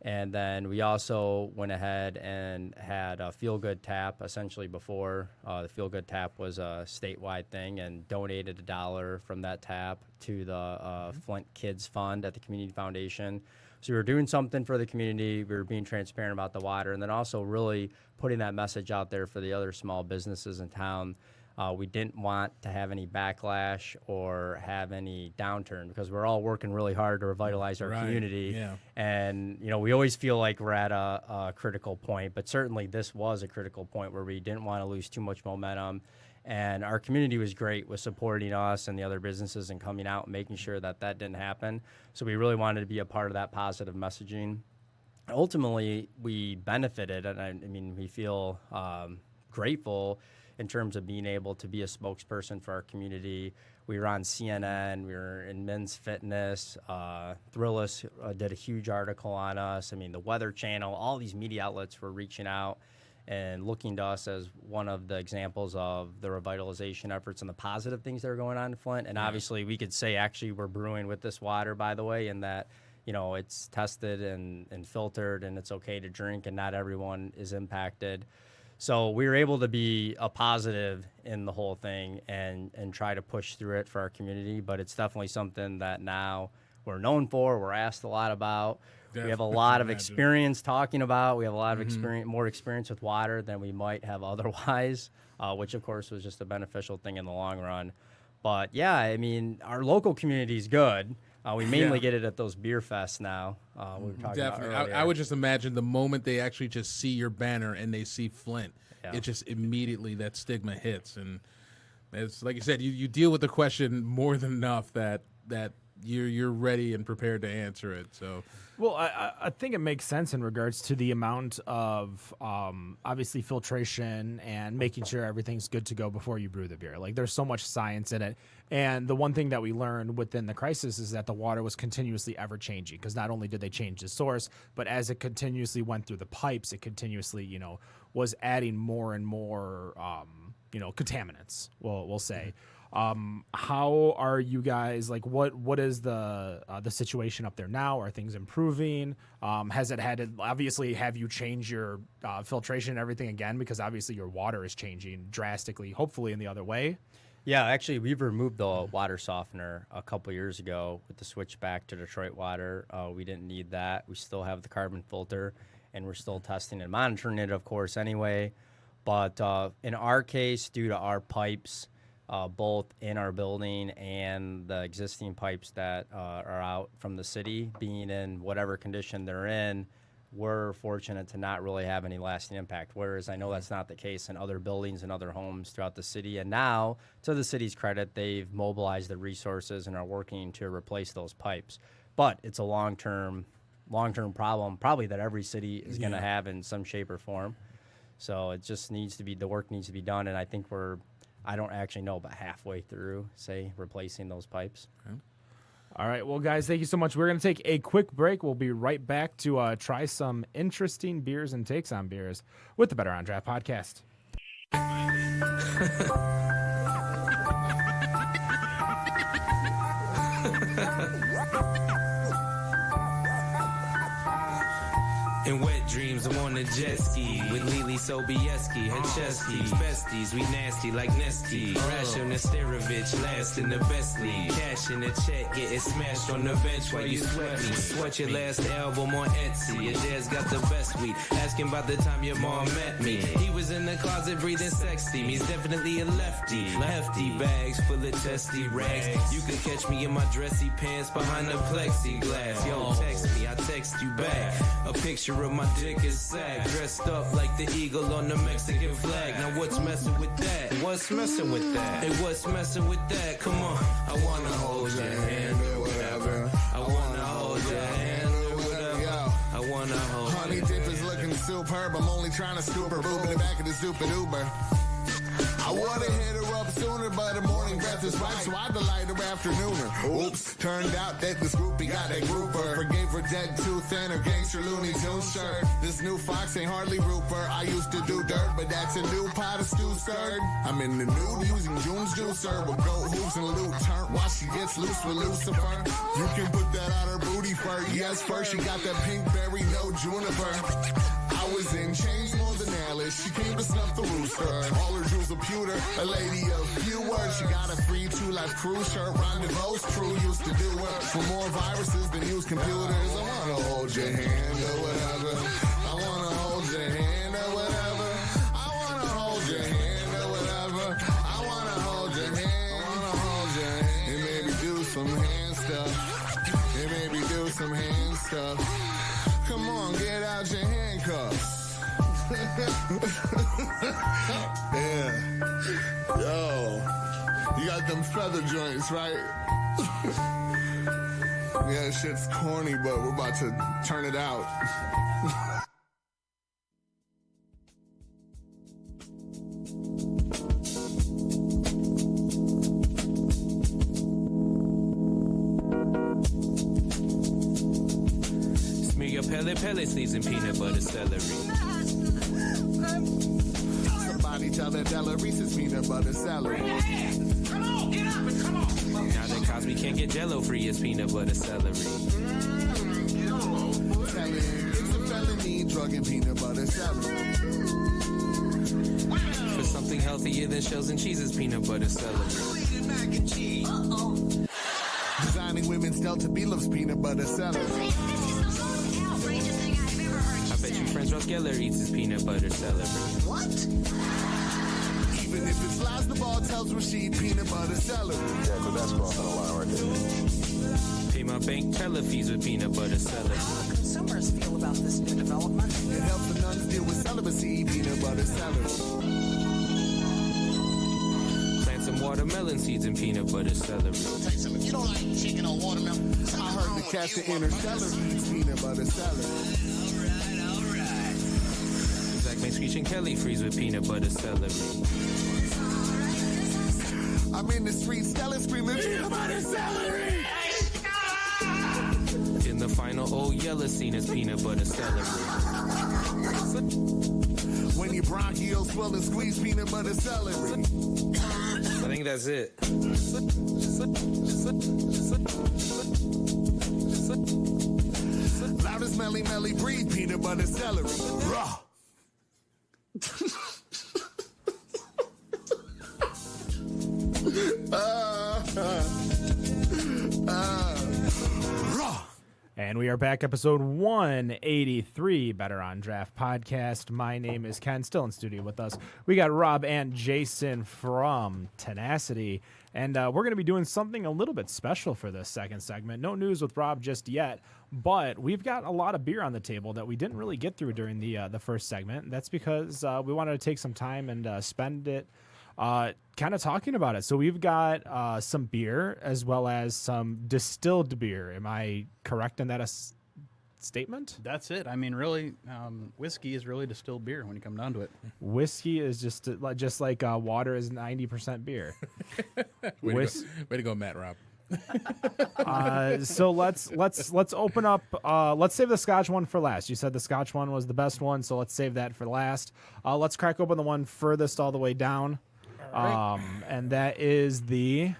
And then we also went ahead and had a Feel Good Tap essentially before. The Feel Good Tap was a statewide thing, and donated $1 from that tap to the Flint Kids Fund at the Community Foundation. So we were doing something for the community. We were being transparent about the water, and then also really putting that message out there for the other small businesses in town. We didn't want to have any backlash or have any downturn because we're all working really hard to revitalize our Right, community. yeah. And, we always feel like we're at a critical point, but certainly this was a critical point where we didn't want to lose too much momentum. And our community was great with supporting us and the other businesses and coming out and making sure that didn't happen. So we really wanted to be a part of that positive messaging. Ultimately, we benefited, and I mean, we feel grateful in terms of being able to be a spokesperson for our community. We were on CNN, we were in Men's Fitness, Thrillist did a huge article on us. I mean, the Weather Channel, all these media outlets were reaching out and looking to us as one of the examples of the revitalization efforts and the positive things that are going on in Flint. And obviously we could say actually we're brewing with this water, by the way, and that it's tested and filtered and it's okay to drink and not everyone is impacted. So we were able to be a positive in the whole thing and try to push through it for our community. But it's definitely something that now we're known for. We're asked a lot about. We have a lot of experience talking about. We have a lot of experience, more experience with water than we might have otherwise, which of course was just a beneficial thing in the long run. But yeah, I mean, our local community is good. We mainly get it at those beer fests now. We were talking Definitely. about earlier. I would just imagine the moment they actually just see your banner and they see Flint, Yeah. it just immediately that stigma hits. And it's like you said, you deal with the question more than enough that you're ready and prepared to answer it. So Well, I think it makes sense in regards to the amount of obviously filtration and making sure everything's good to go before you brew the beer. Like there's so much science in it. And the one thing that we learned within the crisis is that the water was continuously ever changing because not only did they change the source, but as it continuously went through the pipes, it continuously, was adding more and more, contaminants, we'll say. How are you guys, like, what is the situation up there now? Are things improving? Has it obviously, have you changed your filtration and everything again? Because obviously your water is changing drastically, hopefully in the other way. Yeah, actually, we've removed the water softener a couple years ago with the switch back to Detroit water. We didn't need that. We still have the carbon filter, and we're still testing and monitoring it, of course, anyway. But in our case, due to our pipes, both in our building and the existing pipes that are out from the city, being in whatever condition they're in, we're fortunate to not really have any lasting impact, whereas I know that's not the case in other buildings and other homes throughout the city. And now, to the city's credit, they've mobilized the resources and are working to replace those pipes. But it's a long-term problem, probably that every city is going to have in some shape or form. So it just needs to be, the work needs to be done, and I think I don't actually know, but halfway through, say, replacing those pipes. Okay. All right, well, guys, thank you so much. We're going to take a quick break. We'll be right back to try some interesting beers and takes on beers with the Better on Draft podcast. In wet dreams, I'm on a jet ski with Lily Sobieski, her chesties, besties, we nasty like Nesty. Rasho Nesterovich, last in the best league. Cash in the check, getting smashed on the bench while you sweat me. Sweat your last album on Etsy. Your dad's got the best weed. Asking about the time your mom met me. He was in the closet breathing sex steam. He's definitely a lefty. Hefty bags full of testy rags. You can catch me in my dressy pants behind the plexiglass. Yo, text me, I text you back. A picture of my dick is sag, dressed up like the eagle on the Mexican flag. Now what's messing with that? What's messing with that? Hey, what's messing with that? Come on, I wanna hold your hand or whatever. I wanna hold your hand or whatever. I wanna hold. Honey dip is looking superb. I'm only trying to scoop her boob in the back of the stupid Uber. I wanna hit her up sooner, but the morning breath is right, so I delight her afternooner. Oops, turned out that this groupie got that grouper. Forgave her dead tooth and her gangster Looney Tunes shirt. This new fox ain't hardly Rupert. I used to do dirt, but that's a new pot of stew stirred. I'm in the nude using June's juicer with goat hooves and loot turn. While she gets loose with Lucifer, you can put that on her booty fur. Yes, first she got that pink berry, no juniper. I was in chains more than Alice. She came to snuff the rooster. All her jewels are pewter. A lady of few words. She got a free 2-life cruise shirt. Rendezvous crew used to do her. For more viruses than use computers. I wanna hold your hand or whatever. I wanna hold your hand or whatever. I wanna hold your hand or whatever. I wanna hold your hand. I wanna hold your hand. And maybe do some hand stuff. And maybe do some hand stuff. Come on, get out your handcuffs. Yeah. Yo. You got them feather joints, right? Yeah, shit's corny, but we're about to turn it out. Pele sleeves and peanut butter celery. Somebody tell that Della Reese's peanut butter celery. Come on, get up and come on. Now that Cosby can't get Jello free, it's peanut butter celery. Tell him it's a felony, drug and peanut butter celery. For something healthier than shells and cheese, it's peanut butter celery. Mac and cheese. Designing women's Delta B loves peanut butter celery. Friends Ross Geller eats his peanut butter celery. What? Even if it's lies, the ball tells Rashid peanut butter celery. Yeah, but that's crossing the line right there. Pay my bank teller fees with peanut butter celery. How do consumers feel about this new development? It helps the nuns deal with celibacy, peanut butter celery. Plant some watermelon seeds and peanut butter celery. If you don't like chicken or watermelon, I heard the cat that Interstellar eats peanut butter celery. Make Screeching Kelly freeze with peanut butter celery. I'm in the street, Stella screaming peanut butter celery. In the final old yellow scene is peanut butter celery. When your bronchioles swell and squeeze peanut butter celery. I think that's it. Loud as melly breathe, peanut butter celery. Raw. Raw. And we are back, episode 183, Better on Draft podcast. My name is Ken, still in studio with us. We got Rob and Jason from Tenacity, and we're going to be doing something a little bit special for this second segment. No news with Rob just yet, but we've got a lot of beer on the table that we didn't really get through during the first segment. That's because we wanted to take some time and spend it kind of talking about it. So we've got some beer as well as some distilled beer. Am I correct in that statement? That's it. I mean, really, whiskey is really distilled beer when you come down to it. Whiskey is just like water is 90% beer. Way to go, Matt Rob. So let's open up. Let's save the Scotch one for last. You said the Scotch one was the best one, so let's save that for last. Let's crack open the one furthest all the way down. And that is the.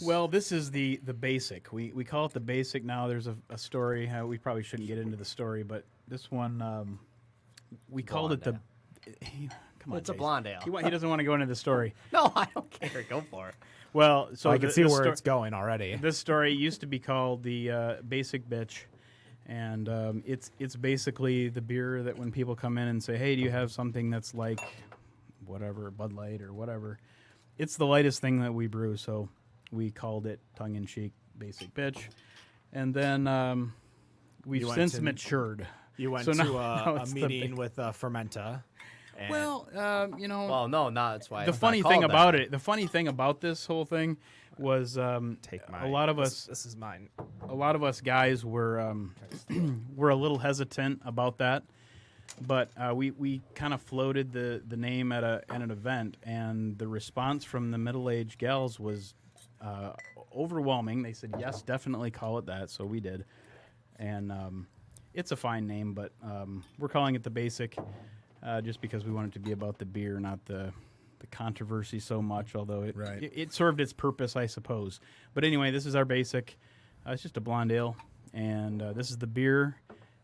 Well, this is the basic. We call it the basic now. There's a story. We probably shouldn't get into the story, but this one we called it the. Come on, It's a Jason. blonde ale. He doesn't want to go into the story. No, I don't care. Go for it. Well, so I can see the where it's going already. This story used to be called the Basic Bitch, and it's basically the beer that when people come in and say, "Hey, do you have something that's like whatever Bud Light or whatever?" It's the lightest thing that we brew, so we called it tongue-in-cheek Basic Bitch, and then we've You went since to- matured. You went So to now a it's the meeting big- with Fermenta. and- Well, Well, no, that's why. the it's not funny called thing that. about it, the funny thing about this whole thing was take my. a lot of us. This is mine. A lot of us guys were were a little hesitant about that, but we kind of floated the name at an event, and the response from the middle-aged gals was overwhelming. They said, "Yes, definitely call it that." So we did, and it's a fine name, but we're calling it the Basic just because we want it to be about the beer, not the controversy so much, although it served its purpose, I suppose. But anyway, this is our Basic. It's just a blonde ale, and this is the beer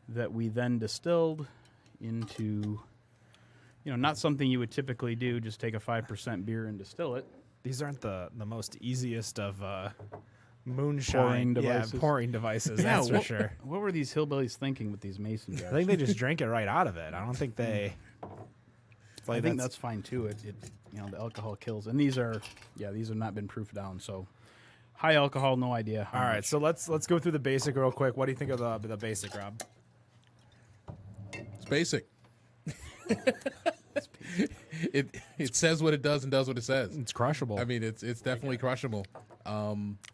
that we then distilled into, not something you would typically do, just take a 5% beer and distill it. These aren't the most easiest of moonshine Pouring devices. Yeah, pouring devices. That's for sure. What were these hillbillies thinking with these mason jars? I think they just drink it right out of it. I don't think they. I think that's fine too. It the alcohol kills, and these have not been proofed down, so high alcohol, no idea. All right. So let's go through the Basic real quick. What do you think of the Basic, Rob? It's basic. It says what it does and does what it says. It's crushable. I mean, it's definitely crushable.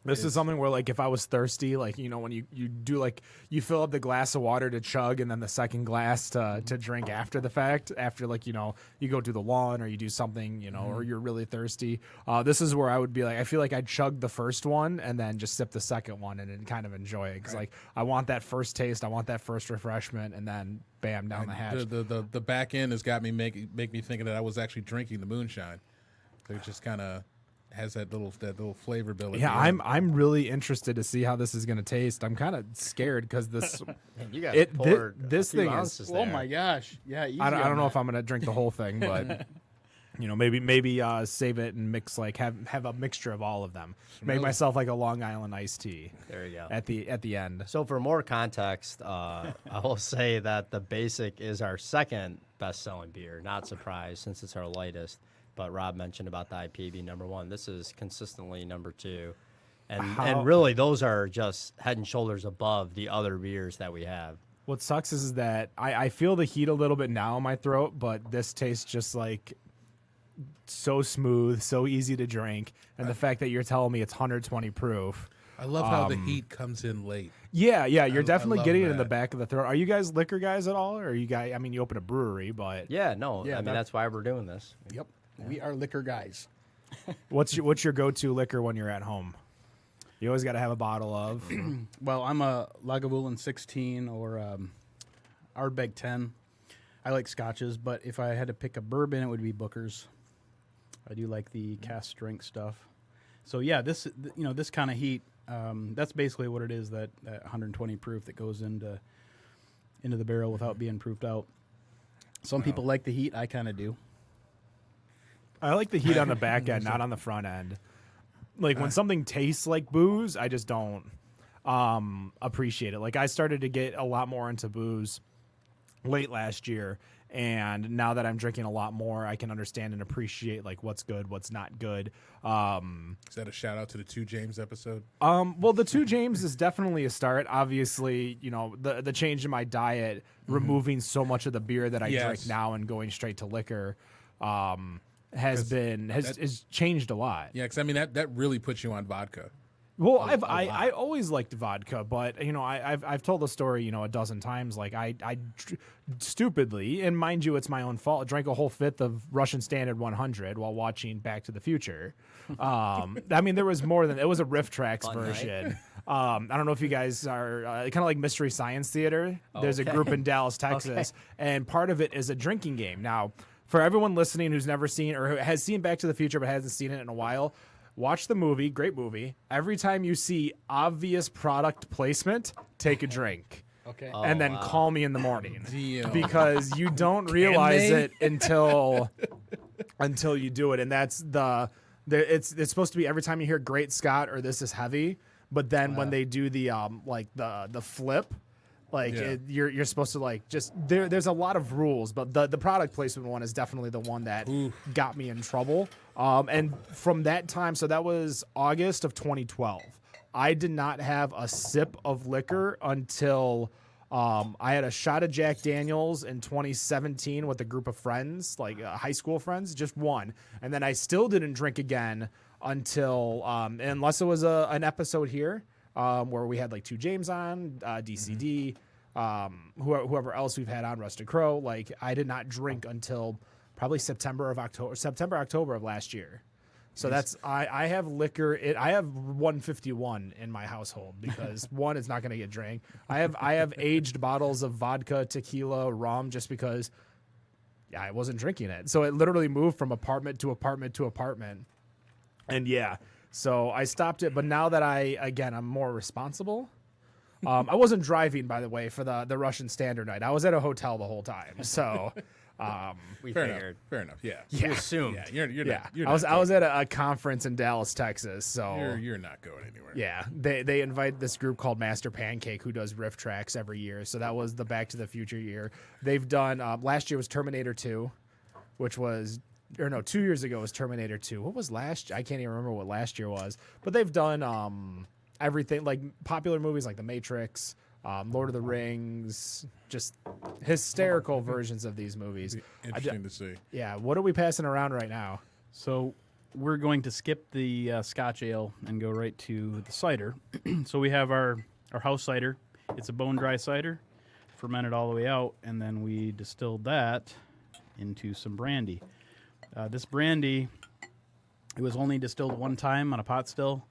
This is something where, like, if I was thirsty, like, when you do, like, you fill up the glass of water to chug and then the second glass to drink after the fact, after, like, you go do the lawn or you do something, or you're really thirsty. This is where I would be like, I feel like I'd chug the first one and then just sip the second one and then kind of enjoy it. Because, like, I want that first taste, I want that first refreshment, and then bam, down the hatch. The back end has got me make me thinking that I was actually drinking the moonshine. So it just kind of has that little flavor bill. at Yeah, the end. I'm really interested to see how this is going to taste. I'm kind of scared because this Man, you guys It- thi- poured this a few thing is- ounces Oh there. my gosh! Yeah, easy I don't on know that. if I'm gonna drink the whole thing, but maybe save it and mix, like, have a mixture of all of them. Make myself like a Long Island iced tea There you go. at the end. So for more context, I will say that the Basic is our second best-selling beer. Not surprised since it's our lightest. But Rob mentioned about the IPA being number one. This is consistently number two. And really, those are just head and shoulders above the other beers that we have. What sucks is that I feel the heat a little bit now in my throat, but this tastes just like so smooth, so easy to drink, and the fact that you're telling me it's 120 proof. I love how the heat comes in late. Yeah, you're definitely love getting it in the that. back of the throat. Are you guys liquor guys at all? Or are you guys? I mean, you open a brewery, but Yeah, no, Yeah, I mean, that's why we're doing this. Yep, we are liquor guys. what's your go-to liquor when you're at home? You always got to have a bottle of. Well, I'm a Lagavulin 16 or Ardbeg 10. I like scotches, but if I had to pick a bourbon, it would be Booker's. I do like the cast strength stuff. So yeah, this this kind of heat, that's basically what it is. That 120 proof that goes into the barrel without being proofed out. Some people like the heat. I kind of do. I like the heat on the back end, not on the front end. Like when something tastes like booze, I just don't appreciate it. Like I started to get a lot more into booze late last year, and now that I'm drinking a lot more, I can understand and appreciate like what's good, what's not good. Is that a shout out to the 2 James episode? Well, the 2 James is definitely a start. Obviously, the change in my diet, removing so much of the beer that I drink now and going straight to liquor, has changed a lot. Yeah, because I mean that really puts you on vodka. Well, I always liked vodka, but I've told the story a dozen times. Like I stupidly, and mind you, it's my own fault, drank a whole fifth of Russian Standard 100 while watching Back to the Future. I mean, there was more than it was a Riff Tracks version. I don't know if you guys are kind of like Mystery Science Theater. There's a group in Dallas, Texas, and part of it is a drinking game. Now, for everyone listening who's never seen or who has seen Back to the Future but hasn't seen it in a while, watch the movie. Great movie. Every time you see obvious product placement, take a drink. Okay. And then call me in the morning. Deal. Because you don't realize it until you do it. And that's it's supposed to be every time you hear Great Scott or This Is Heavy, but then when they do the the flip, you're supposed to like just there's a lot of rules, but the product placement one is definitely the one that got me in trouble. And from that time, so that was August of 2012. I did not have a sip of liquor until I had a shot of Jack Daniels in 2017 with a group of friends, like high school friends, just one. And then I still didn't drink again until unless it was an episode here. Where we had like 2 James on, DCD, whoever else we've had on, Rusted Crow. Like I did not drink until probably September, October of last year. So that's I have liquor. I have 151 in my household because one, it's not going to get drank. I have aged bottles of vodka, tequila, rum, just because I wasn't drinking it. So it literally moved from apartment to apartment to apartment, and so I stopped it, but now that I'm more responsible. I wasn't driving, by the way, for the Russian Standard night. I was at a hotel the whole time. So we Fair figured. Enough. Fair enough. Yeah. You assumed. Yeah. You're not. I was at a conference in Dallas, Texas. So you're not going anywhere. Yeah. They invite this group called Master Pancake who does Riff Tracks every year. So that was the Back to the Future year. They've done last year was Terminator 2, which was. Or no, 2 years ago was Terminator 2. What was last? I can't even remember what last year was. But they've done everything, like popular movies like The Matrix, Lord of the Rings, just hysterical versions of these movies. Interesting to see. Yeah, what are we passing around right now? So we're going to skip the Scotch ale and go right to the cider. So we have our house cider. It's a bone dry cider, fermented all the way out, and then we distilled that into some brandy. This brandy, it was only distilled one time on a pot still.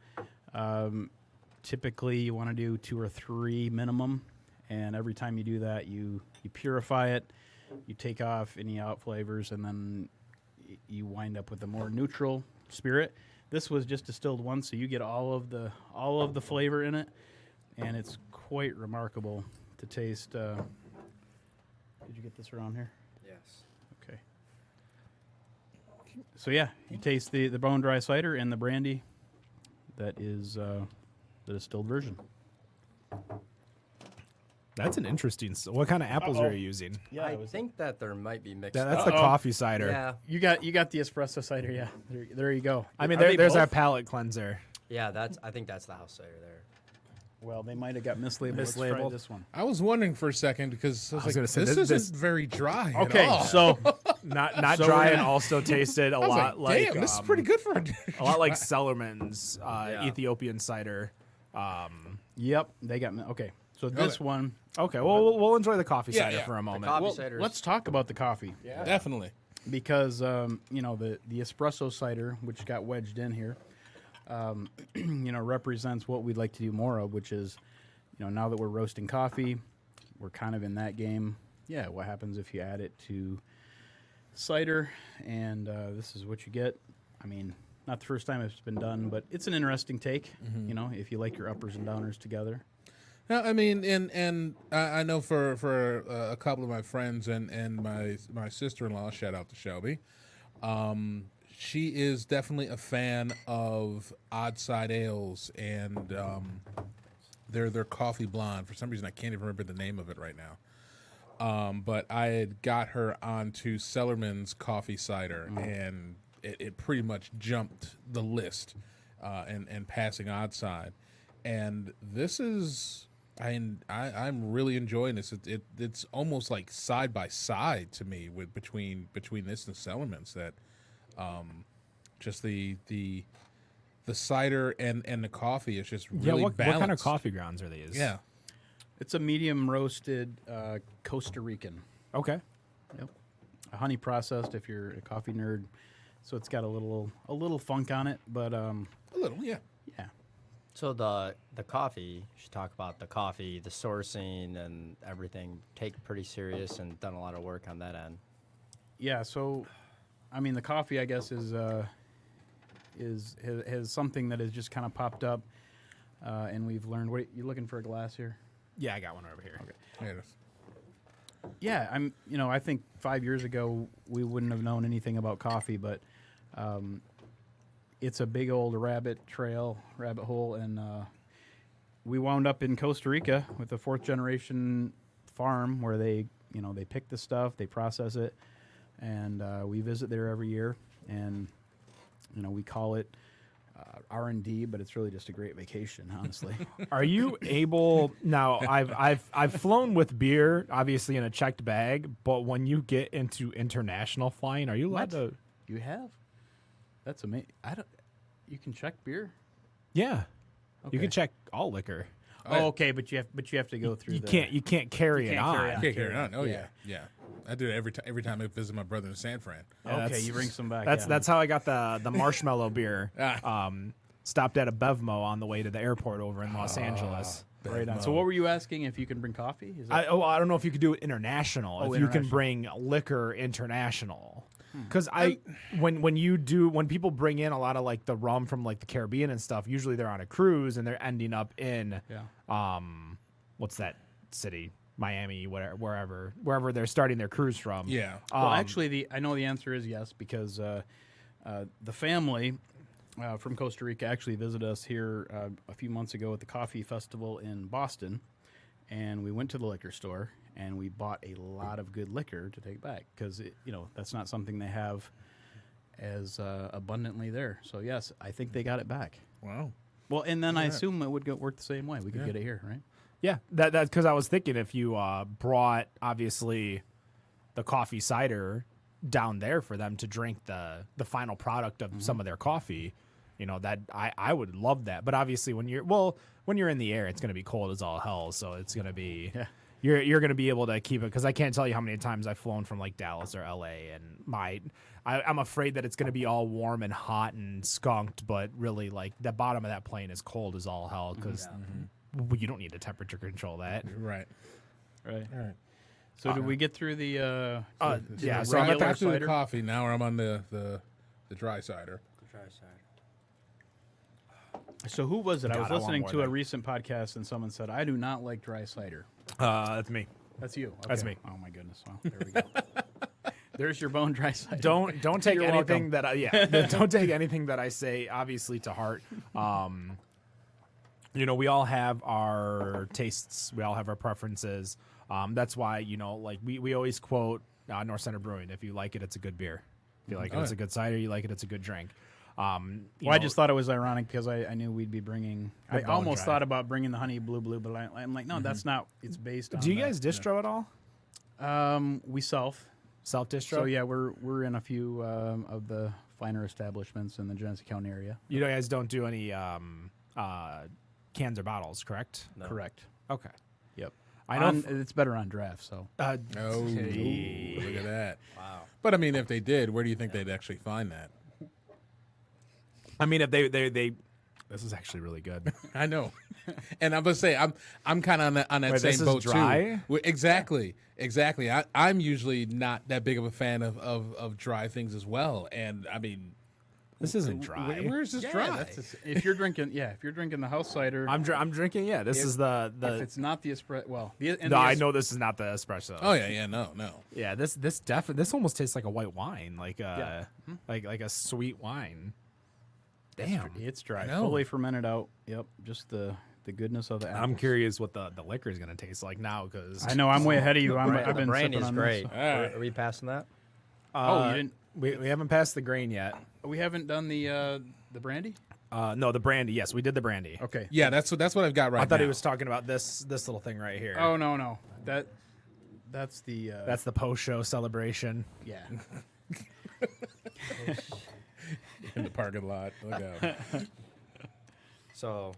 Typically, you want to do 2 or 3 minimum, and every time you do that, you purify it, you take off any out flavors, and then you wind up with a more neutral spirit. This was just distilled once, so you get all of the flavor in it, and it's quite remarkable to taste. Did you get this around here? Yes. Okay. So yeah, you taste the bone dry cider and the brandy. That is the distilled version. That's an interesting. What kind of apples are you using? Yeah, I think that there might be mixed. That's the coffee cider. Yeah. You got the espresso cider. Yeah, there you go. I mean, Are they there's both? our palate cleanser. Yeah, I think that's the house cider there. Well, they might have got mislabeled. Let's try Mislabeled. this one. I was wondering for a second because I was gonna like, say, this this- isn't very dry. Okay, At all. so Not So dry we're and gonna- also tasted a I was lot like damn, this is pretty good for a a lot like Sellerman's Ethiopian cider. yep, they got okay. So this Okay. one. Okay, well we'll enjoy the coffee Yeah, cider yeah. for a moment. coffee Well, cider. let's talk about the coffee. Definitely. Because the espresso cider, which got wedged in here, represents what we'd like to do more of, which is, now that we're roasting coffee, we're kind of in that game. Yeah, what happens if you add it to cider? And this is what you get. I mean, not the first time it's been done, but it's an interesting take. You know, if you like your uppers and downers together. No, I mean, and I know for a couple of my friends and my sister-in-law, shout out to Shelby, she is definitely a fan of Odd Side Ales and their coffee blonde. For some reason, I can't even remember the name of it right now. But I had got her onto Cellarman's coffee cider, and it pretty much jumped the list and passing Odd Side. And this is... I'm really enjoying this. It's almost like side by side to me with between this and Cellarman's. That just the cider and the coffee is just really what balanced. kind of coffee grounds are these? Yeah, It's a medium roasted Costa Rican. Okay. Yep. A honey processed if you're a coffee nerd. So it's got a little funk on it, but a little. Yeah. yeah. So the coffee, you should talk about the coffee, the sourcing and everything. Take pretty serious and done a lot of work on that end. Yeah, so I mean the coffee I guess is has something that has just kind of popped up and we've learned. Wait, you looking for a glass here? Yeah, I got one over here. Okay. There it is. Yeah, I think 5 years ago we wouldn't have known anything about coffee, but it's a big old rabbit hole, and we wound up in Costa Rica with a 4th generation farm where they pick the stuff, they process it, and we visit there every year, and we call it R&D, but it's really just a great vacation, honestly. Are you able now? I've flown with beer, obviously in a checked bag, but when you get into international flying, are you allowed to? You have? That's amazing. You can check beer. Yeah, you Okay. can check all liquor. Oh, okay, but you have to go through. You can't carry You it can't on. carry on. Can't carry it on. Oh Yeah. yeah. I do it every time I visit my brother in San Fran. Yeah, Okay, that's- you bring some back. That's yeah. that's how I got the marshmallow beer. Ah. Stopped at a Bevmo on the way to the airport over in Los Angeles. right on. So what were you asking? If you can bring coffee? Is that, I don't know if you could do it international. Oh, if you can international. bring liquor international, because when people bring in a lot of like the rum from like the Caribbean and stuff, usually they're on a cruise and they're ending up in what's that city, Miami, whatever, wherever they're starting their cruise from. Yeah. well, actually, I know the answer is yes because the family from Costa Rica actually visited us here a few months ago at the coffee festival in Boston, and we went to the liquor store and we bought a lot of good liquor to take back because that's not something they have as abundantly there. So yes, I think they got it back. Wow. Well, and then I assume it would work the same way. We could get it here, right? Yeah, that's because I was thinking if you brought obviously the coffee cider down there for them to drink the final product of some of their coffee, that I would love that. But obviously when you're in the air, it's going to be cold as all hell, so it's going to be you're going to be able to keep it because I can't tell you how many times I've flown from like Dallas or LA and I'm afraid that it's going to be all warm and hot and skunked, but really like the bottom of that plane is cold as all hell because you don't need to temperature control that. Right. Right. All right. So did we get through the yeah, So I'm regular back to the cider? coffee. Now I'm on the dry cider. So who was it? I God, was I want listening more to a than- recent podcast and someone said, I do not like dry cider. That's me. That's you. That's Okay. me. Oh my goodness. Well, there we go. There's your bone dry cider. Don't take You're anything welcome. don't take anything that I say obviously to heart. We all have our tastes, we all have our preferences. That's why like we always quote North Center Brewing: if you like it, it's a good beer. If you like it, it's a good cider. You like it, it's a good drink. Well, I just thought it was ironic because I knew we'd be bringing. I bone almost dry. thought about bringing the honey blue, but I'm like, no, that's not. It's based on. Do you that. guys distro at all? We self. Self distro? So yeah, we're in a few of the finer establishments in the Genesee County area. You guys don't do any cans or bottles, correct? Correct. Okay. Yep. I know. It's better on draft. So Oh, look at that. Wow. But I mean, if they did, where do you think they'd actually find that? I mean, if they this is actually really good. I know, and I'm gonna say I'm kind of on that Wait, same this is boat dry? too. Exactly. I'm usually not that big of a fan of dry things as well, and I mean, This isn't dry. Where is this Yeah, dry? if you're drinking, if you're drinking the house cider, I'm drinking. Yeah, this is the. if it's not the espresso, well, No, I know this is not the espresso. Oh yeah, no. Yeah, this almost tastes like a white wine, like like a sweet wine. Damn. it's dry, know. fully fermented out. Yep, just the goodness of the apples. I'm curious what the liquor is gonna taste like now because I know I'm way ahead of you. I've the been brandy's sipping on great. this. Are we passing that? Oh, you didn't? We haven't passed the grain yet. We haven't done the brandy. No, the brandy. Yes, we did the brandy. Okay. Yeah, that's what I've got right now. I thought he was talking about this little thing right here. Oh no, that's the That's the post-show celebration. yeah. in the parking lot. Look out. So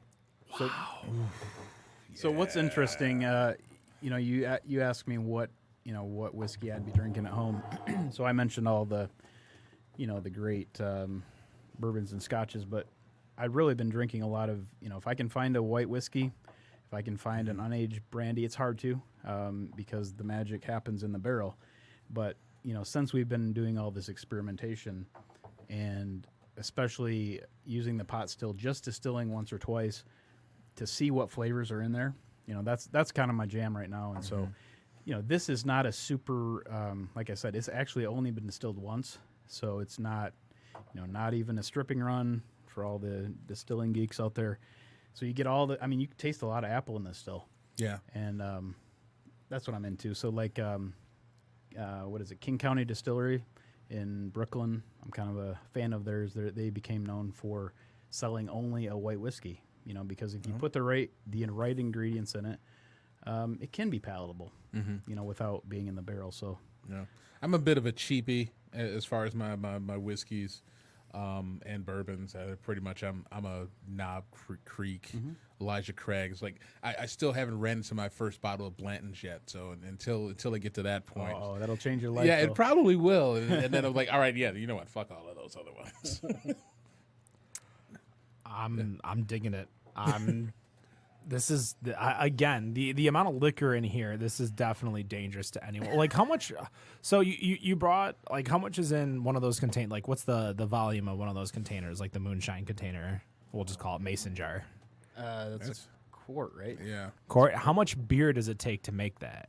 So what's interesting, you asked me what whiskey I'd be drinking at home. So I mentioned all the, the great bourbons and scotches, but I've really been drinking a lot of, if I can find a white whiskey, if I can find an unaged brandy, it's hard to, because the magic happens in the barrel. But, since we've been doing all this experimentation and especially using the pot still, just distilling once or twice to see what flavors are in there, that's kind of my jam right now. And so, this is not a super, like I said, it's actually only been distilled once. So it's not, not even a stripping run for all the distilling geeks out there. So you get you can taste a lot of apple in this still. Yeah. And that's what I'm into. So like, what is it? King County Distillery in Brooklyn. I'm kind of a fan of theirs. They became known for selling only a white whiskey, because if you put the right ingredients in it, it can be palatable, without being in the barrel. So Yeah. I'm a bit of a cheapie as far as my whiskeys and bourbons. Pretty much I'm a Knob Creek, Elijah Craig's. Like I still haven't ran into my first bottle of Blanton's yet. So until I get to that point. oh, that'll change your life. Yeah, though. it probably will. And then I'm like, all right, yeah, you know what? Fuck all of those other ones. I'm digging it. This is again the amount of liquor in here. This is definitely dangerous to anyone. Like how much? So you brought like how much is in one of those containers? Like what's the volume of one of those containers? Like the moonshine container. We'll just call it mason jar. That's a quart, right? Yeah. Corey, how much beer does it take to make that?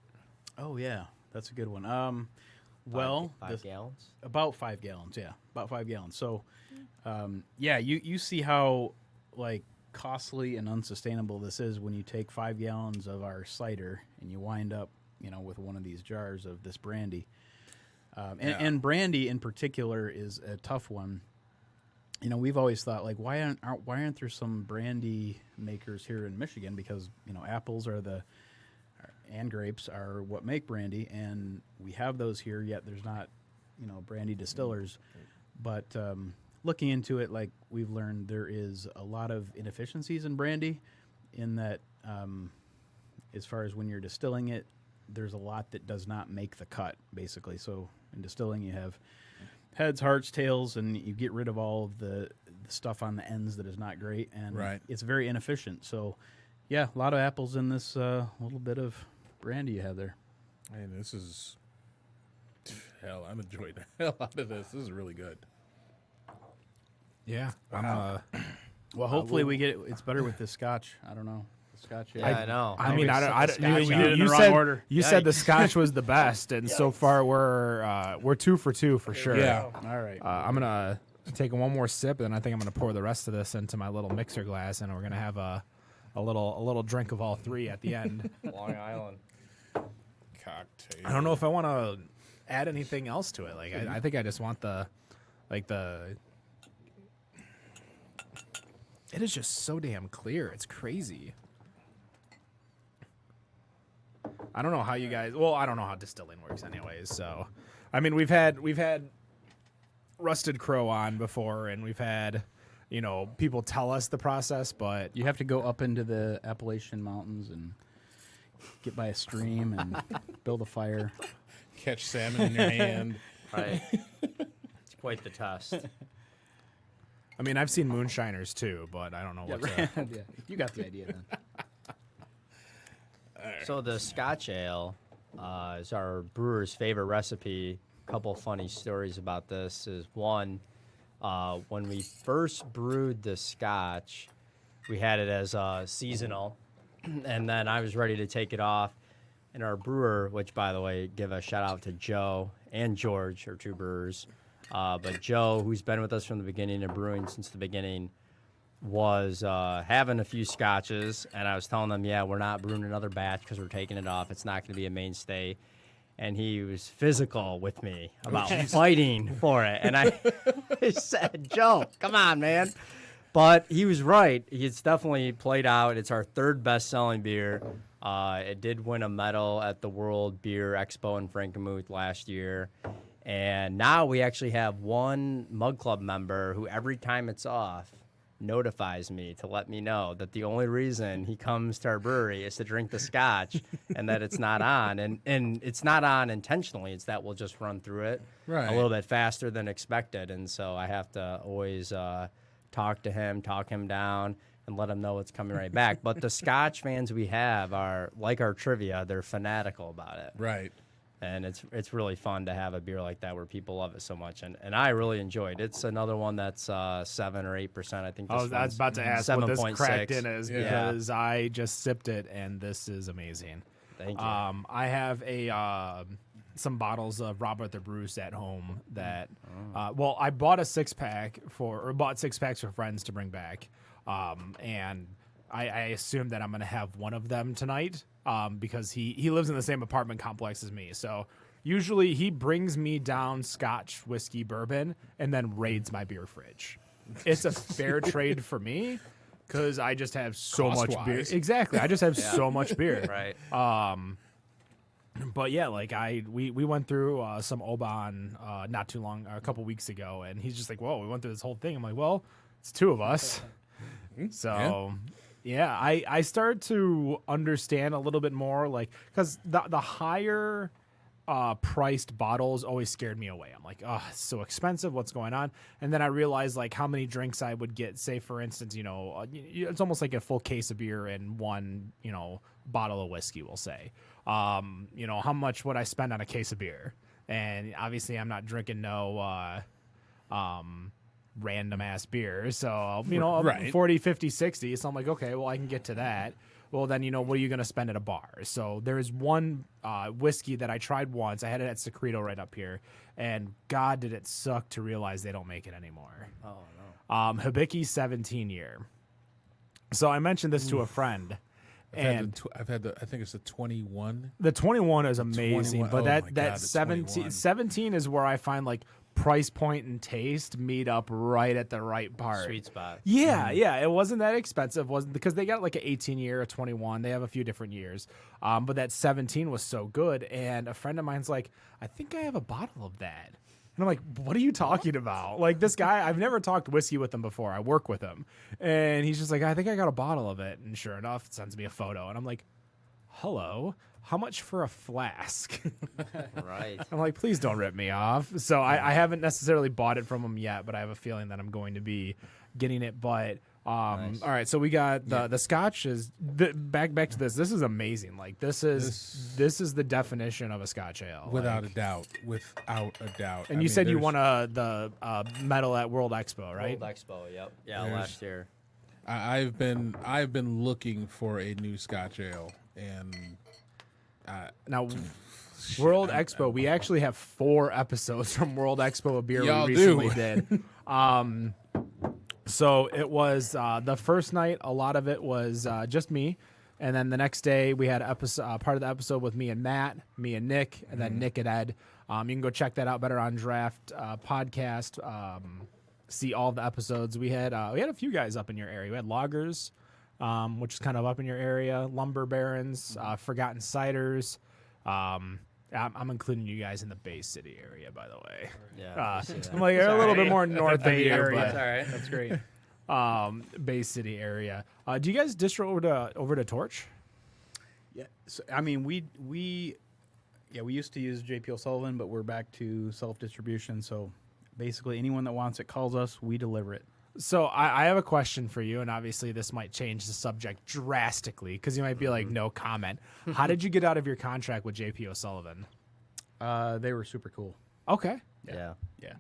Oh yeah, that's a good one. Well, five gallons. about 5 gallons. Yeah, about 5 gallons. So, you see how like costly and unsustainable this is when you take 5 gallons of our cider and you wind up, with one of these jars of this brandy. And brandy in particular is a tough one. We've always thought like, why aren't there some brandy makers here in Michigan? Because apples and grapes are what make brandy, and we have those here. Yet there's not, brandy distillers. But looking into it, like we've learned, there is a lot of inefficiencies in brandy, in that as far as when you're distilling it, there's a lot that does not make the cut, basically. So in distilling, you have heads, hearts, tails, and you get rid of all of the stuff on the ends that is not great, and Right. it's very inefficient. So, yeah, a lot of apples in this little bit of brandy you have there. Man, this is hell. I'm enjoying the hell out of this. This is really good. Yeah, Well, hopefully we get it's better with this scotch. I don't know. The scotch. Yeah, I know. I mean, I don't. We did it in the wrong said order. you said the Scotch was the best, and so far we're 2 for 2 for sure. Yeah. All right. I'm gonna take one more sip, and then I think I'm gonna pour the rest of this into my little mixer glass, and we're gonna have a little drink of all three at the end. Long Island. Cocktail. I don't know if I want to add anything else to it. Like I think I just want the. It is just so damn clear. It's crazy. I don't know how you guys. Well, I don't know how distilling works, anyways. So, I mean, we've had Rusted Crow on before, and we've had people tell us the process, but You have to go up into the Appalachian Mountains and get by a stream and build a fire. Catch salmon in your hand. Right. It's quite the test. I mean, I've seen moonshiners too, but I don't know what. Yeah, you got the idea then. So the Scotch ale is our brewer's favorite recipe. A couple funny stories about this is one, When we first brewed the Scotch, we had it as seasonal, and then I was ready to take it off. And our brewer, which, by the way, give a shout out to Joe and George, our two brewers. But Joe, who's been with us from the beginning of brewing since the beginning, was having a few scotches, and I was telling them, yeah, we're not brewing another batch because we're taking it off. It's not going to be a mainstay. And he was physical with me about fighting for it. And I said, Joe, come on, man. But he was right. It's definitely played out. It's our third best-selling beer. It did win a medal at the World Beer Expo in Frankenmuth last year. And now we actually have one Mug Club member who every time it's off notifies me to let me know that the only reason he comes to our brewery is to drink the Scotch and that it's not on. And it's not on intentionally. It's that we'll just run through it a little bit faster than expected. And so I have to always talk him down, and let him know it's coming right back. But the Scotch fans we have are, like our trivia, they're fanatical about it. Right. And it's really fun to have a beer like that where people love it so much. And I really enjoyed it. It's another one that's 7 or 8%. I think this I was about to ask what this cracked in is because Yeah. I just sipped it, and this is amazing. Thank you. I have some bottles of Robert the Bruce at home that, well, I bought a 6-pack bought 6 packs for friends to bring back. And I assume that I'm going to have one of them tonight because he lives in the same apartment complex as me. So usually he brings me down Scotch, whiskey, bourbon, and then raids my beer fridge. It's a fair trade for me because I just have so much beer. Exactly. I just have so much beer. Right. But yeah, like we went through some Oban not too long, a couple weeks ago, and he's just like, whoa, we went through this whole thing. I'm like, well, it's 2 of us. So yeah, I started to understand a little bit more, like, because the higher priced bottles always scared me away. I'm like, oh, it's so expensive. What's going on? And then I realized like how many drinks I would get. Say, for instance, it's almost like a full case of beer and one, bottle of whiskey, we'll say. How much would I spend on a case of beer? And obviously I'm not drinking no random ass beer. So, Right. 40, 50, 60. So I'm like, okay, well, I can get to that. Well, then, what are you going to spend at a bar? So there's one whiskey that I tried once. I had it at Secreto right up here. And God, did it suck to realize they don't make it anymore. Oh, no. Hibiki 17 year. So I mentioned this to a friend. I've had I think it's the 21. The 21 is amazing, 21, but oh my God, that the 17 21. is where I find like price point and taste meet up right at the right part. Sweet spot. Yeah, yeah. It wasn't that expensive, wasn't because they got like an 18 year, a 21. They have a few different years. But that 17 was so good. And a friend of mine's like, I think I have a bottle of that. And I'm like, what are you talking about? Like, this guy, I've never talked whiskey with him before. I work with him. And he's just like, I think I got a bottle of it. And sure enough, it sends me a photo. And I'm like, hello, how much for a flask? Right. I'm like, please don't rip me off. So I haven't necessarily bought it from him yet, but I have a feeling that I'm going to be getting it. But Nice. all right, so we got the Scotch is back to this. This is amazing. Like this is the definition of a Scotch ale, Without like, a doubt. Without a doubt. And you said you won the medal at World Expo, right? World Expo, yep. Yeah, There's- last year. I've been looking for a new Scotch ale, and Now, World Expo, we actually have 4 episodes from World Expo, a beer Y'all we do. recently did. So it was the first night. A lot of it was just me, and then the next day we had episode part of the episode with me and Matt, me and Nick, and then Nick and Ed. You can go check that out. Better on Draft podcast. See all the episodes. We had a few guys up in your area. We had Loggers, which is kind of up in your area. Lumber Barons, Forgotten Ciders. I'm including you guys in the Bay City area, by the way. Yeah. I see that. I'm like a little bit more north Bay Bay area. That's area. all right. That's great. Bay City area. Do you guys distro over to Torch? Yeah, so, I mean, we used to use JP O'Sullivan, but we're back to self-distribution. So basically, anyone that wants it calls us, we deliver it. So I have a question for you, and obviously this might change the subject drastically because you might be like, no comment. How did you get out of your contract with JP O'Sullivan? They were super cool. Okay. Yeah. Yeah.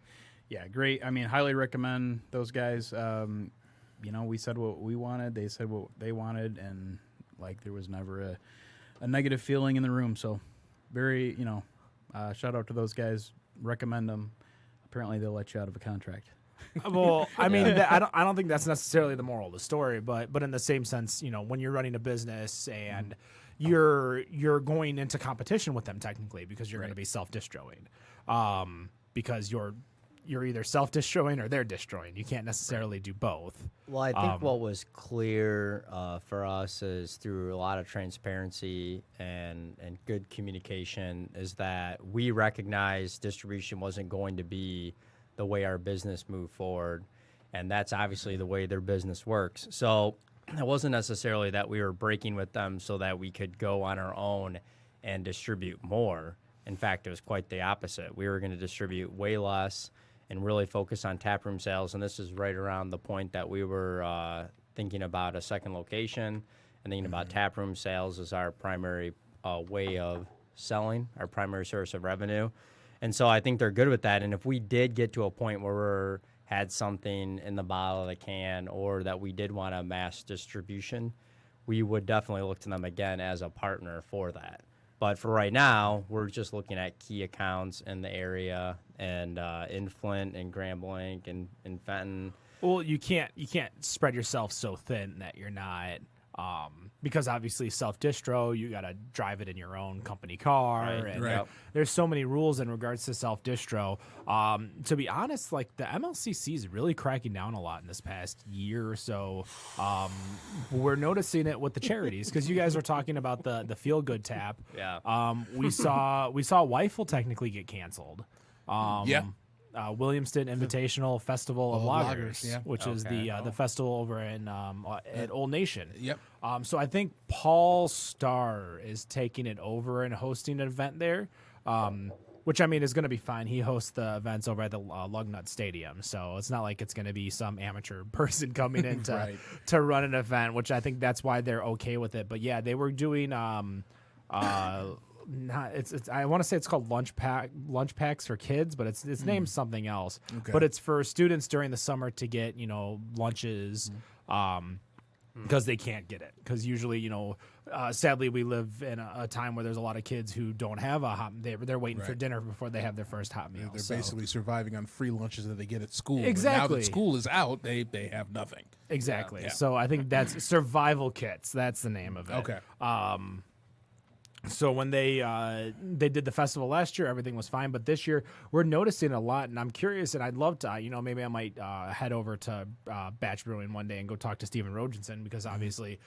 Yeah, great. I mean, highly recommend those guys. We said what we wanted, they said what they wanted, and like there was never a negative feeling in the room. So, very, shout out to those guys. Recommend them. Apparently, they'll let you out of a contract. Well, I mean, I don't think that's necessarily the moral of the story, but in the same sense, when you're running a business and you're going into competition with them technically because you're going to be self-distroing, because you're either self-distroing or they're destroying. You can't necessarily do both. Well, I think what was clear for us is through a lot of transparency and good communication is that we recognized distribution wasn't going to be the way our business moved forward, and that's obviously the way their business works. So it wasn't necessarily that we were breaking with them so that we could go on our own and distribute more. In fact, it was quite the opposite. We were going to distribute way less and really focus on taproom sales. And this is right around the point that we were thinking about a second location and thinking about taproom sales as our primary way of selling, our primary source of revenue. And so I think they're good with that. And if we did get to a point where we had something in the bottle of the can or that we did want a mass distribution, we would definitely look to them again as a partner for that. But for right now, we're just looking at key accounts in the area and in Flint and Grand Blanc and in Fenton. Well, you can't spread yourself so thin that you're not, because obviously self-distro, you got to drive it in your own company car. Right, And right. there's so many rules in regards to self-distro. To be honest, like the MLCC is really cracking down a lot in this past year or so. We're noticing it with the charities because you guys are talking about the Feel Good Tap. Yeah. We saw Weifel technically get canceled. Williamston Invitational Festival of Loggers, yeah. which is the festival over in at Old Nation. Yep. So I think Paul Starr is taking it over and hosting an event there, which I mean is going to be fine. He hosts the events over at the Lugnut Stadium, so it's not like it's going to be some amateur person coming in to to run an event, which I think that's why they're okay with it. But yeah, they were doing it's I want to say it's called lunch packs for kids, but it's named something else. Okay. But it's for students during the summer to get lunches because they can't get it because usually sadly we live in a time where there's a lot of kids who don't have a hot they're waiting for dinner before they have their first hot meal. They're basically surviving on free lunches that they get at school. Exactly. But now that school is out, they have nothing. Exactly. Yeah. So I think that's survival kits. That's the name of it. Okay. So when they did the festival last year, everything was fine. But this year, we're noticing a lot, and I'm curious, and I'd love to, maybe I might head over to Batch Brewing one day and go talk to Steven Rogenson because obviously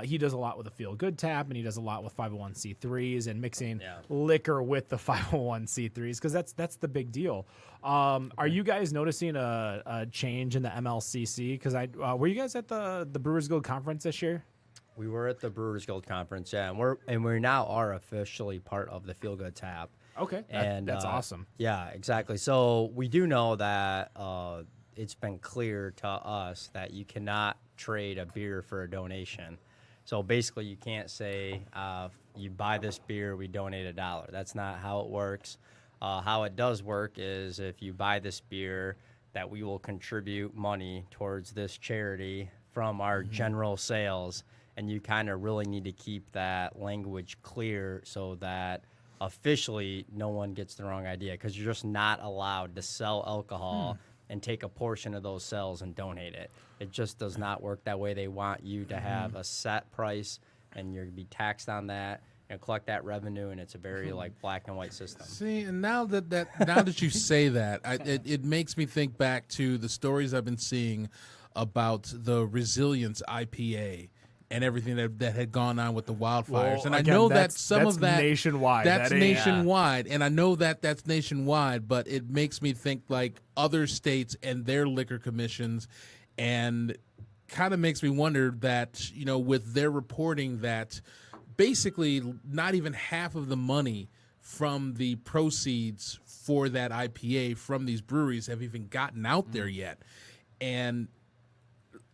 he does a lot with the Feel Good Tap, and he does a lot with 501c3s and mixing liquor with the 501c3s because that's the big deal. Are you guys noticing a change in the MLCC? Because were you guys at the Brewers Guild conference this year? We were at the Brewers Guild conference, yeah, and we now are officially part of the Feel Good Tap. Okay, and that's awesome. Yeah, exactly. So we do know that it's been clear to us that you cannot trade a beer for a donation. So basically, you can't say you buy this beer, we donate $1. That's not how it works. How it does work is if you buy this beer, that we will contribute money towards this charity from our general sales. And you kind of really need to keep that language clear so that officially no one gets the wrong idea because you're just not allowed to sell alcohol and take a portion of those sales and donate it. It just does not work that way. They want you to have a set price and you're going to be taxed on that and collect that revenue, and it's a very black and white system. See, and now that you say that, it makes me think back to the stories I've been seeing about the Resilience IPA and everything that had gone on with the wildfires. Well, and I again, know that that's some of that nationwide. That's That ain't- nationwide, and I know that's nationwide. But it makes me think like other states and their liquor commissions, and kind of makes me wonder that with their reporting that basically not even half of the money from the proceeds for that IPA from these breweries have even gotten out there yet, and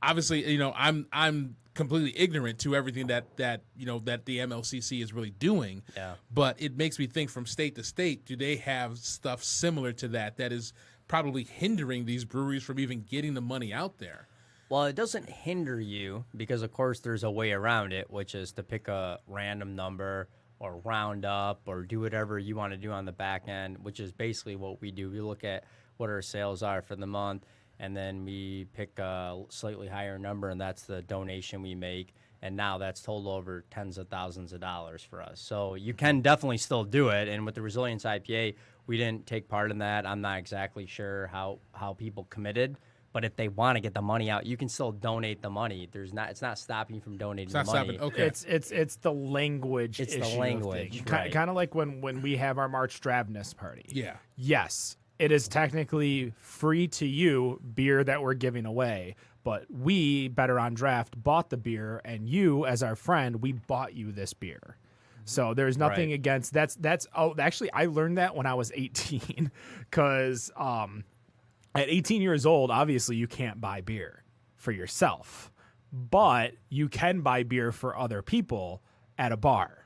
obviously, I'm completely ignorant to everything that the MLCC is really doing. Yeah. But it makes me think from state to state, do they have stuff similar to that is probably hindering these breweries from even getting the money out there. Well, it doesn't hinder you because, of course, there's a way around it, which is to pick a random number or round up or do whatever you want to do on the back end, which is basically what we do. We look at what our sales are for the month, and then we pick a slightly higher number, and that's the donation we make. And now that's totaled over tens of thousands of dollars for us. So you can definitely still do it. And with the Resilience IPA, we didn't take part in that. I'm not exactly sure how people committed. But if they want to get the money out, you can still donate the money. It's not stopping you from donating the money. Okay. It's the language. It's the issue of language, things. right. Kind of like when we have our March Drabness party. Yeah. Yes, it is technically free to you beer that we're giving away, but we, Better on Draft, bought the beer, and you, as our friend, we bought you this beer. So there's nothing Right. against that's. Oh, actually, I learned that when I was 18, because at 18 years old, obviously you can't buy beer for yourself, but you can buy beer for other people at a bar.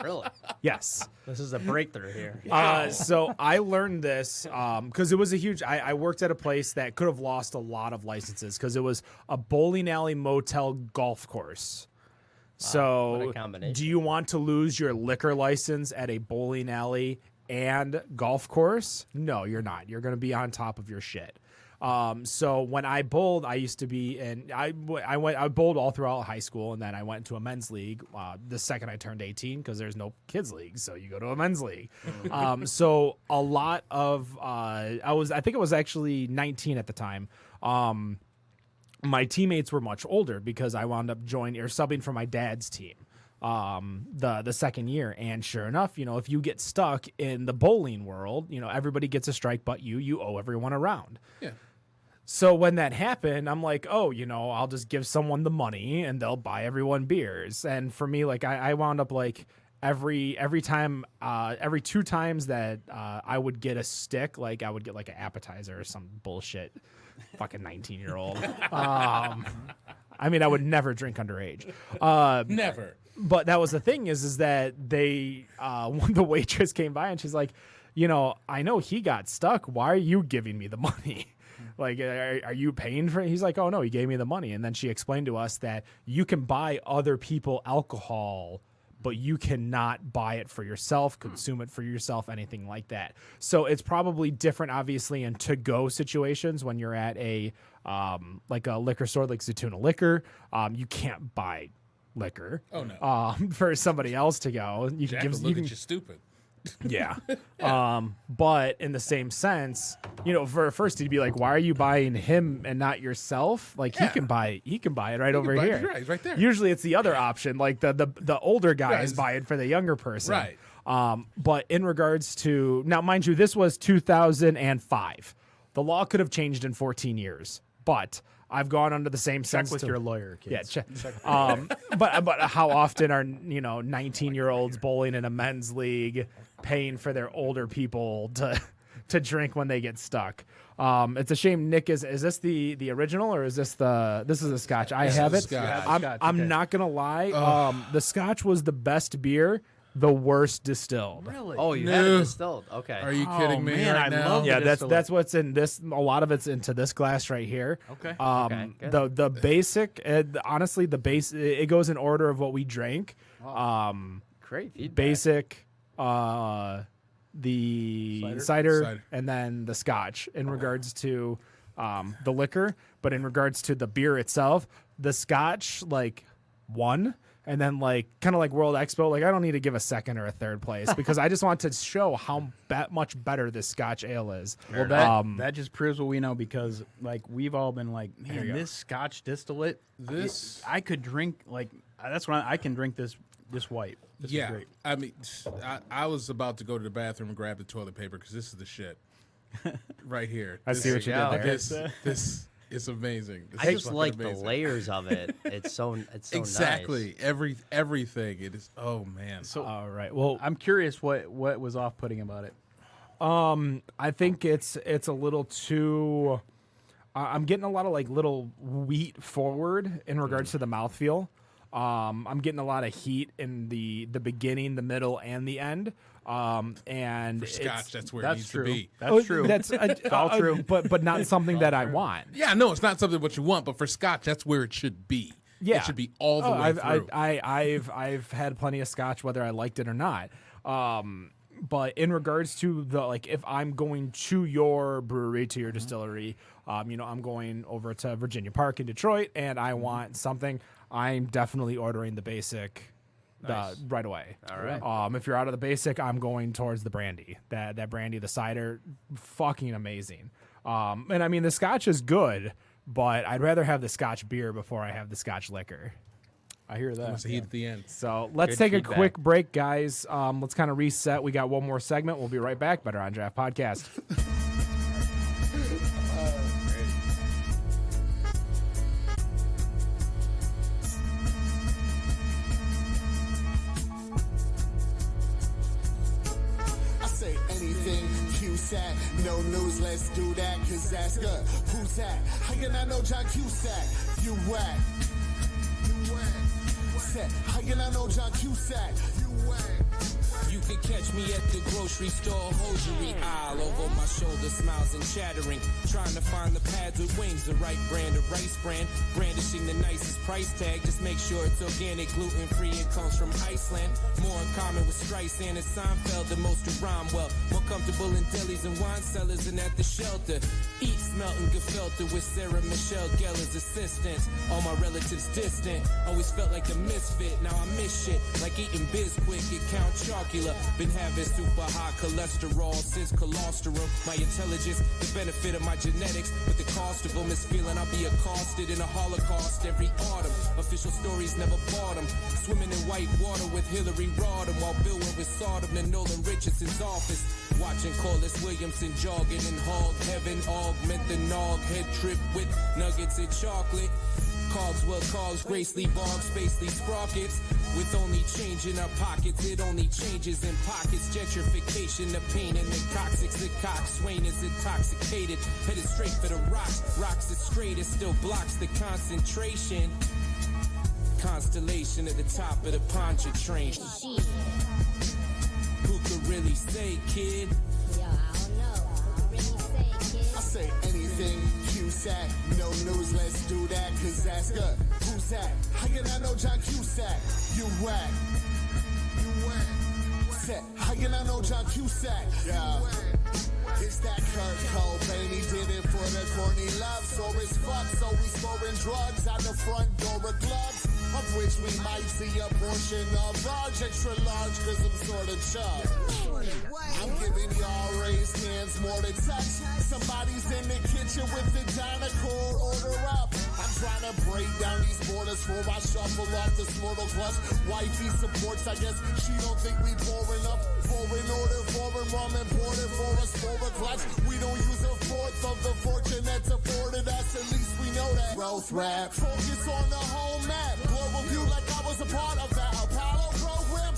Really? Yes. This is a breakthrough here. So I learned this because it was a huge. I worked at a place that could have lost a lot of licenses because it was a bowling alley motel golf course. what So a combination. do you want to lose your liquor license at a bowling alley and golf course? No, you're not. You're going to be on top of your shit. So when I bowled, I used to be in, I bowled all throughout high school, and then I went to a men's league the second I turned 18 because there's no kids league, so you go to a men's league. So a lot of I think it was actually 19 at the time. My teammates were much older because I wound up joining or subbing for my dad's team the second year. And sure enough, if you get stuck in the bowling world, everybody gets a strike but you owe everyone a round. Yeah. So when that happened, I'm like, oh, I'll just give someone the money and they'll buy everyone beers. And for me, like I wound up like every time, every 2 times that I would get a stick, like I would get like an appetizer or some bullshit, fucking 19-year-old. I mean, I would never drink underage. Never. But that was the thing is that they, the waitress came by and she's like, I know he got stuck. Why are you giving me the money? Like, are you paying for it? He's like, oh, no, he gave me the money. And then she explained to us that you can buy other people alcohol, but you cannot buy it for yourself, consume it for yourself, anything like that. So it's probably different, obviously, in to-go situations when you're at a like a liquor store like Zaytuna Liquor. You can't buy liquor. Oh, no. For somebody else to go. You Jack can would give look you at you stupid. yeah. But in the same sense, for first he'd be like, why are you buying him and not yourself? Like he can buy it right over buy it, here. right there. Usually it's the other option. Like the older guy Right. is buying for the younger person. Right. But in regards to now, mind you, this was 2005. The law could have changed in 14 years, but I've gone under the same Check sense with to- your lawyer, kids. Yeah, but how often are 19-year-olds bowling in a men's league paying for their older people to drink when they get stuck? It's a shame. Nick, is this the original or is this is a Scotch? I have is it. a Scotch. I'm Scotch, I'm okay. not gonna lie. The Scotch was the best beer, the worst distilled. Really? Oh, you had No. it distilled. Okay. Are you kidding me man, right I now? love Yeah, the that's distillate. what's in this. A lot of it's into this glass right here. Okay. Okay, good. The basic, honestly, the base it goes in order of what we drank. Great feedback. Basic, the cider, Cider. and then the Scotch. In regards to the liquor, but in regards to the beer itself, the Scotch won. And then kind of like World Expo, I don't need to give a second or a third place because I just want to show how much better this Scotch ale is. Well, that just proves what we know because we've all been like, man, this Scotch distillate, I could drink that's when I can drink this white. This is Yeah. great. I mean, I was about to go to the bathroom and grab the toilet paper because this is the shit. Right here. I see what you did there. This is amazing. This I is just fucking like amazing. the layers of it. It's so Exactly. nice. Everything. It is. Oh man. So All right. Well, I'm curious what was off-putting about it. I think it's a little too. I'm getting a lot of little wheat forward in regards to the mouthfeel. I'm getting a lot of heat in the beginning, the middle, and the end. And For Scotch, that's where it That's needs true. to be. That's true. That's all true. but not something that I want. Yeah, no, it's not something what you want, but for Scotch, that's where it should be. Yeah, It should be all the way through. I've had plenty of Scotch, whether I liked it or not. But in regards to if I'm going to your brewery, to your distillery, I'm going over to Virginia Park in Detroit, and I want something, I'm definitely ordering the basic. Right away. All right. If you're out of the basic, I'm going towards the brandy. That brandy, the cider, fucking amazing. And I mean the Scotch is good, but I'd rather have the Scotch beer before I have the Scotch liquor. I hear that. That's the heat at the end. So let's Good take feedback. a quick break, guys. Let's kind of reset. We got one more segment. We'll be right back. Better on Draft Podcast. I say anything, Cusack. No news, let's do that, cause that's good. Who's that? How can I know John Cusack? You whack. You whack. Set. How can I know John Cusack? You whack. You can catch me at the grocery store hosiery aisle. Over my shoulder, smiles and chattering. Trying to find the pads with wings, the right brand of rice bran. Brandishing the nicest price tag. Just make sure it's organic, gluten free, and comes from Iceland. More in common with Streisand and Seinfeld, the most to rhyme well. More comfortable in delis and wine cellars and at the shelter. Eat, smelt, and gefelter with Sarah Michelle Gellar's assistant. All my relatives distant. Always felt like a misfit. Now I miss shit. Like eating Bisquick at Count Chocula. Been having super high cholesterol since colostrum. My intelligence, the benefit of my genetics. But the cost of them is feeling I'll be accosted in a Holocaust every autumn. Official stories never bought them. Swimming in white water with Hillary Rodham while Bill went with Sodom to Nolan Richardson's office. Watching Corliss Williamson jogging in hog heaven. Augment the nog head trip with nuggets and chocolate. Cogswell Cogs, Gracely Boggs, Spacely Sprockets. With only change in our pockets, it only changes in pockets. Gentrification, the pain and the coccyx, the coxswain is intoxicated. Headed straight for the rocks. Rocks is straight, it still blocks the concentration. Constellation at the top of the Pontchartrain. Who could really say, kid? I say anything, Cusack. No news, let's do that, cause that's good. Who's that? How can I know John Cusack? You whack. You whack. Set. How can I know John Cusack? Yeah. It's that Kurt Cobain, he did it for the corny love. So it's fuck, so we scoring drugs out the front door of clubs. Of which we might see a portion of large, extra large, cause I'm sort of chub. I'm giving y'all raised hands more to touch. Somebody's in the kitchen with the Dynacore, order up. I'm trying to break down these borders before I shuffle off this mortal clutch. Wifey supports, I guess she don't think we pouring up. Foreign order, foreign rum imported for us for a clutch. We don't use a fourth of the fortune that's afforded us, at least we know that. Growth rap, focus on the whole map. Global view like I was a part of that Apollo program.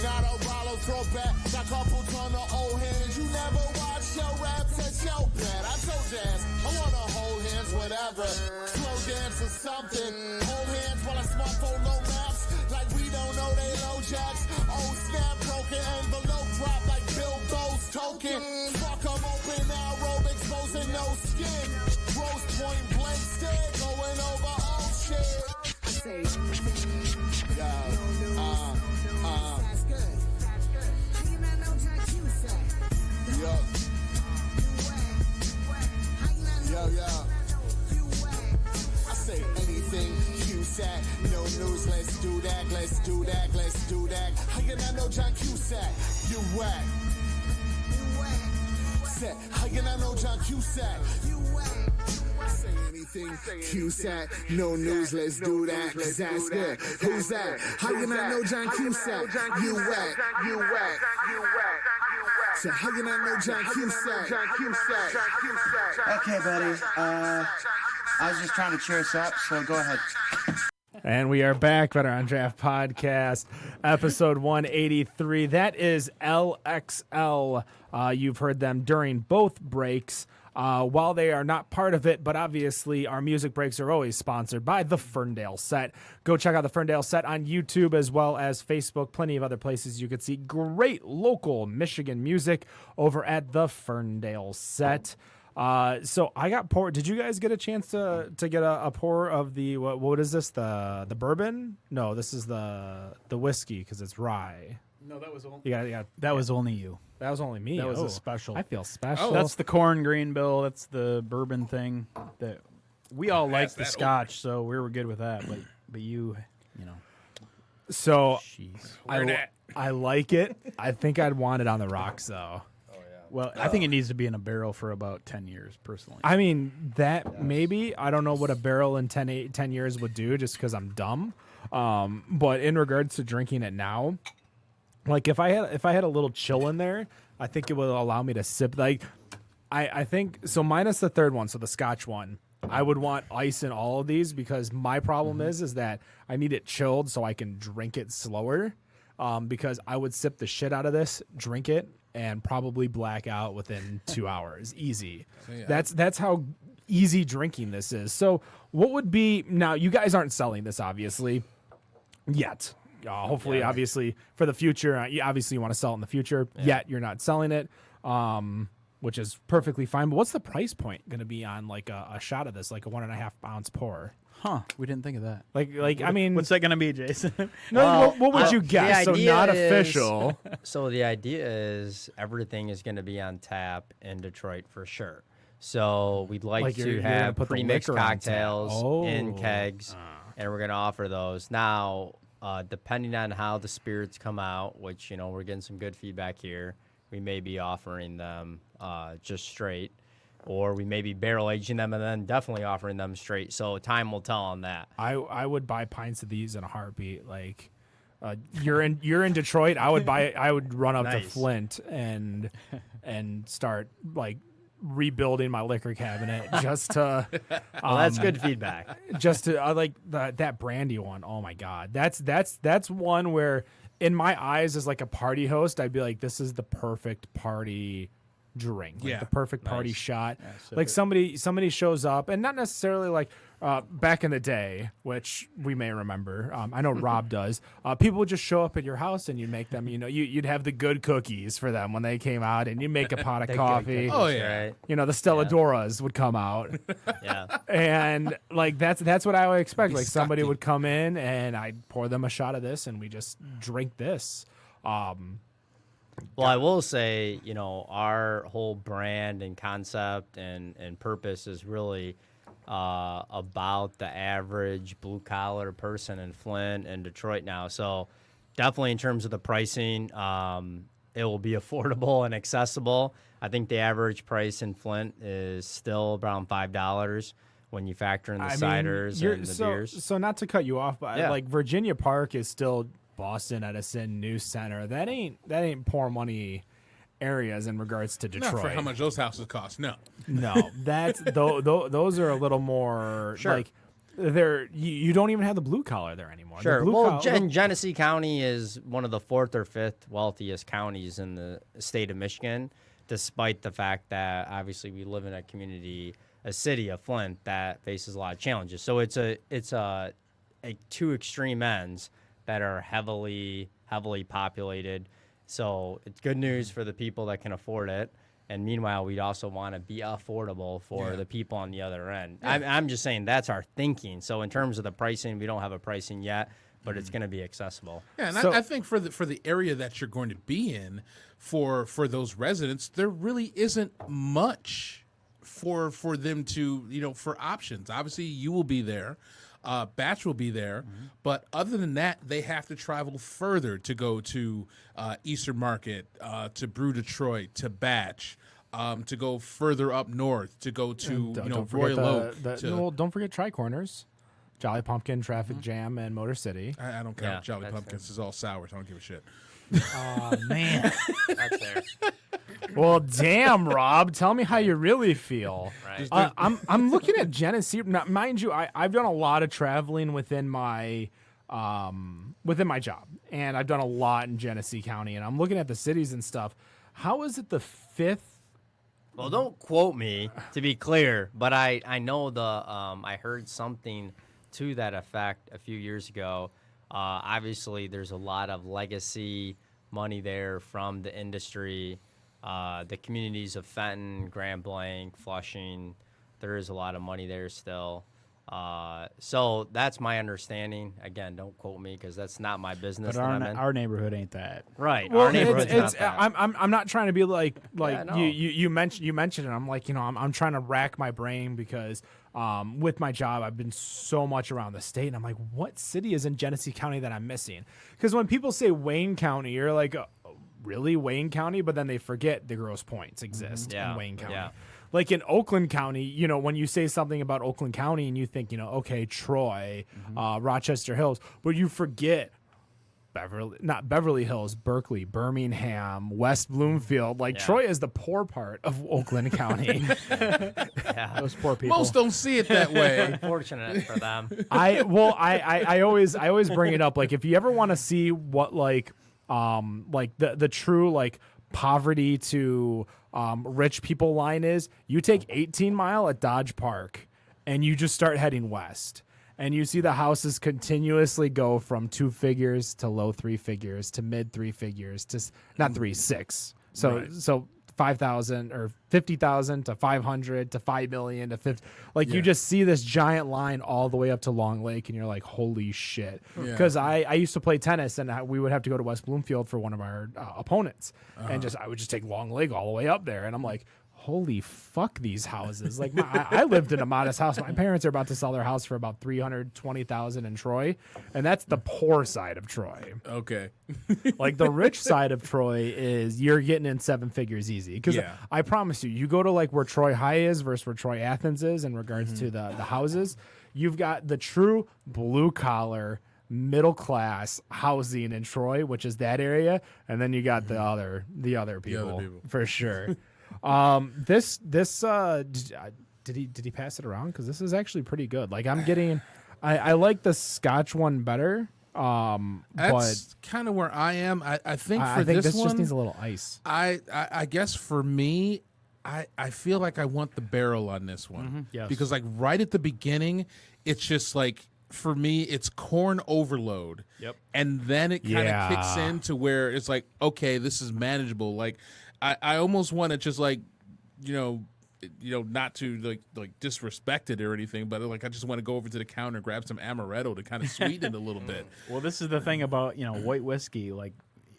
Not a Rollo throwback. Got couple ton of old hands. You never watch your raps at your bed. I told you ass, I wanna hold hands, whatever. Slow dance or something. Hold hands while I smartphone low maps. Like we don't know they low jacks. Oh snap, broken envelope drop like Bilbo's token. Fuck 'em open now, robe exposing no skin. Gross point blank stick going over all shit. I say anything, Cusack. No news, let's do that, let's do that, let's do that. How can I know John Cusack? You whack. Set. How can I know John Cusack? You whack. Say anything, Cusack. No news, let's do that, cause that's good. Who's that? How can I know John Cusack? You whack, you whack, you whack. So how can I know John Cusack? Okay, buddy. I was just trying to cheer us up, so go ahead. And we are back, Better on Draft Podcast, episode 183. That is LXL. You've heard them during both breaks. while they are not part of it, but obviously our music breaks are always sponsored by the Ferndale Set. Go check out the Ferndale Set on YouTube as well as Facebook. Plenty of other places you could see great local Michigan music over at the Ferndale Set. So I got pour. Did you guys get a chance to get a pour of the what is this, the bourbon? No, this is the whiskey because it's rye. No, that was only That was only you. That was only me. That was Oh, a special. I feel special. That's the corn green bill. That's the bourbon thing. That we all like the scotch, so we were good with that. But you know. So Jeez. I like it. I think I'd want it on the rocks though. Well, I think it needs to be in a barrel for about 10 years, personally. I mean, that maybe. I don't know what a barrel in 10 years would do just because I'm dumb. But in regards to drinking it now, like if I had a little chill in there, I think it would allow me to sip. Like I think so minus the third one, so the Scotch one. I would want ice in all of these because my problem is that I need it chilled so I can drink it slower. Because I would sip the shit out of this, drink it, and probably black out within 2 hours. Easy. That's how easy drinking this is. So what would be now? You guys aren't selling this obviously yet. Hopefully, obviously for the future. You obviously want to sell it in the future. Yet you're not selling it, which is perfectly fine. But what's the price point going to be on like a shot of this, like a 1.5 ounce pour? Huh? We didn't think of that. Like I mean, What's that going to be, Jason? no. What would you the guess? So idea not is- official. So the idea is everything is going to be on tap in Detroit for sure. So we'd like Like you're to gonna have put the pre-mixed liquor on tap. cocktails in Oh. kegs, and we're going to offer those. Now, depending on how the spirits come out, which, you know, we're getting some good feedback here, we may be offering them just straight, or we may be barrel aging them and then definitely offering them straight. So time will tell on that. I would buy pints of these in a heartbeat. Like you're in Detroit, I would run up to Nice. Flint and start like rebuilding my liquor cabinet just to Well, that's good feedback. just to I like that brandy one. Oh my god. That's one where in my eyes as like a party host, I'd be like, this is the perfect party drink, like Yeah. the perfect party Nice. shot. sip Like it. somebody shows up, and not necessarily like back in the day, which we may remember. I know Rob does. People would just show up at your house, and you make them. You know, you'd have the good cookies for them when they came out, and you make a pot of coffee. Oh, yeah. Right? You know, the Stelladoras would come out, Yeah. and like that's what I would expect. Like somebody would come in, and I'd pour them a shot of this, and we just drink this. Well, I will say, you know, our whole brand and concept and purpose is really about the average blue collar person in Flint and Detroit now. So definitely in terms of the pricing, it will be affordable and accessible. I think the average price in Flint is still around $5 when you factor in the ciders and the beers. So not to cut you off, but Yeah. like Virginia Park is still Boston Edison News Center. That ain't poor money areas in regards to Detroit. Not for how much those houses cost. No. No, that's those are a little more Sure. like you don't even have the blue collar there anymore. The Sure. blue Well, collar- Genesee County is one of the 4th or 5th wealthiest counties in the state of Michigan, despite the fact that obviously we live in a city of Flint that faces a lot of challenges. So it's a two extreme ends that are heavily populated. So it's good news for the people that can afford it. And meanwhile, we'd also want to be affordable for the people on the other end. I'm just saying that's our thinking. So in terms of the pricing, we don't have a pricing yet, but it's going to be accessible. Yeah, and So- I think for the area that you're going to be in, for those residents, there really isn't much for them to, you know, for options. Obviously, you will be there. Batch will be there, but other than that, they have to travel further to go to Eastern Market, to Brew Detroit, to Batch, to go further up north, to go to don't forget Royal Oak. well, don't forget Tri-Corners, Jolly Pumpkin, Traffic Jam, and Motor City. I don't count Yeah, Jolly that's Pumpkins. This is all sour, so I don't give a shit. Oh, man. That's there. Well, damn, Rob, tell me how you really feel. Right. I'm looking at Genesee. Now, mind you, I've done a lot of traveling within my job, and I've done a lot in Genesee County, and I'm looking at the cities and stuff. How is it the 5th Well, don't quote me, to be clear, but I know I heard something to that effect a few years ago. Obviously, there's a lot of legacy money there from the industry. The communities of Fenton, Grand Blanc, Flushing, there is a lot of money there still. So that's my understanding. Again, don't quote me because that's not my business. But that I'm in. our neighborhood ain't that. Right. Well, Our neighborhood's not that. I'm not trying to be like no. you mentioned it. I'm like, I'm trying to rack my brain because with my job I've been so much around the state, and I'm like, what city is in Genesee County that I'm missing? Because when people say Wayne County, you're like, really, Wayne County? But then they forget the Grosse Points exist in Wayne County. Yeah. Like in Oakland County, when you say something about Oakland County and you think, okay, Troy, Rochester Hills, but you forget not Beverly Hills, Berkeley, Birmingham, West Bloomfield. Like Troy is the poor part of Oakland County. Those poor people. Most don't see it that way. Unfortunate for them. I always bring it up. Like if you ever want to see what like the true like poverty to rich people line is, you take 18 Mile at Dodge Park and you just start heading west, and you see the houses continuously go from 2 figures to low 3 figures to mid 3 figures to not 6. So 5,000 or 50,000 to 500 to 5 million to 50. Like you just see this giant line all the way up to Long Lake, and you're like, holy shit. Because I used to play tennis, and we would have to go to West Bloomfield for one of our opponents, and I would just take Long Lake all the way up there, and I'm like, holy fuck, these houses. Like I lived in a modest house. My parents are about to sell their house for about $320,000 in Troy, and that's the poor side of Troy. Okay. Like the rich side of Troy is you're getting in 7 figures easy. Because I promise you go to like where Troy High is versus where Troy Athens is in regards to the houses. You've got the true blue collar middle class housing in Troy, which is that area, and then you got the other people for sure. Did he pass it around? Because this is actually pretty good. Like I'm getting, I like the Scotch one better. That's kind of where I am. I think this one, just needs a little ice. I guess for me, I feel like I want the barrel on this one. Yes. Because like right at the beginning, it's just like, for me, it's corn overload. Yep. And then it kind of kicks in to where it's like, okay, this is manageable. Like I almost want to just like, not to like disrespect it or anything, but like I just want to go over to the counter, grab some amaretto to kind of sweeten it a little bit. Well, this is the thing about white whiskey. Like,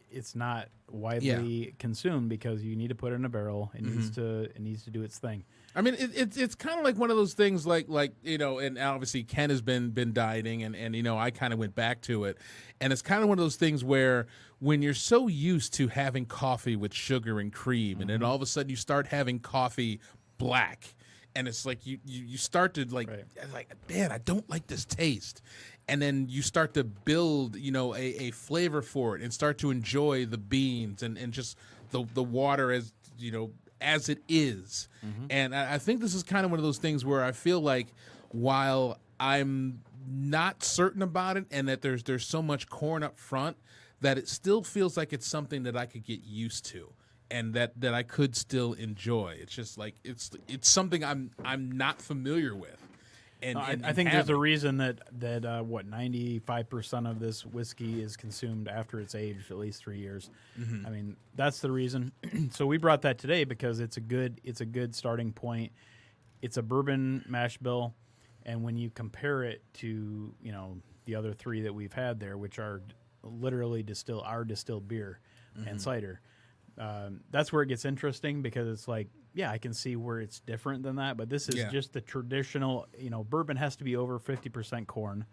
it's not widely consumed because you need to put it in a barrel. It needs to do its thing. I mean, it's kind of like one of those things, like and obviously Ken has been dieting, and I kind of went back to it, and it's kind of one of those things where when you're so used to having coffee with sugar and cream, and then all of a sudden you start having coffee black, and it's like you start to like man, I don't like this taste, and then you start to build a flavor for it and start to enjoy the beans and just the water as it is. And I think this is kind of one of those things where I feel like while I'm not certain about it and that there's so much corn up front, that it still feels like it's something that I could get used to and that I could still enjoy. It's just like it's something I'm not familiar with. And I think there's a reason that 95% of this whiskey is consumed after it's aged at least 3 years. I mean, that's the reason. So we brought that today because it's a good starting point. It's a bourbon mash bill, and when you compare it to the other 3 that we've had there, which are literally distilled beer and cider, that's where it gets interesting because it's like, yeah, I can see where it's different than that, but this is just the traditional, bourbon has to be over 50% corn.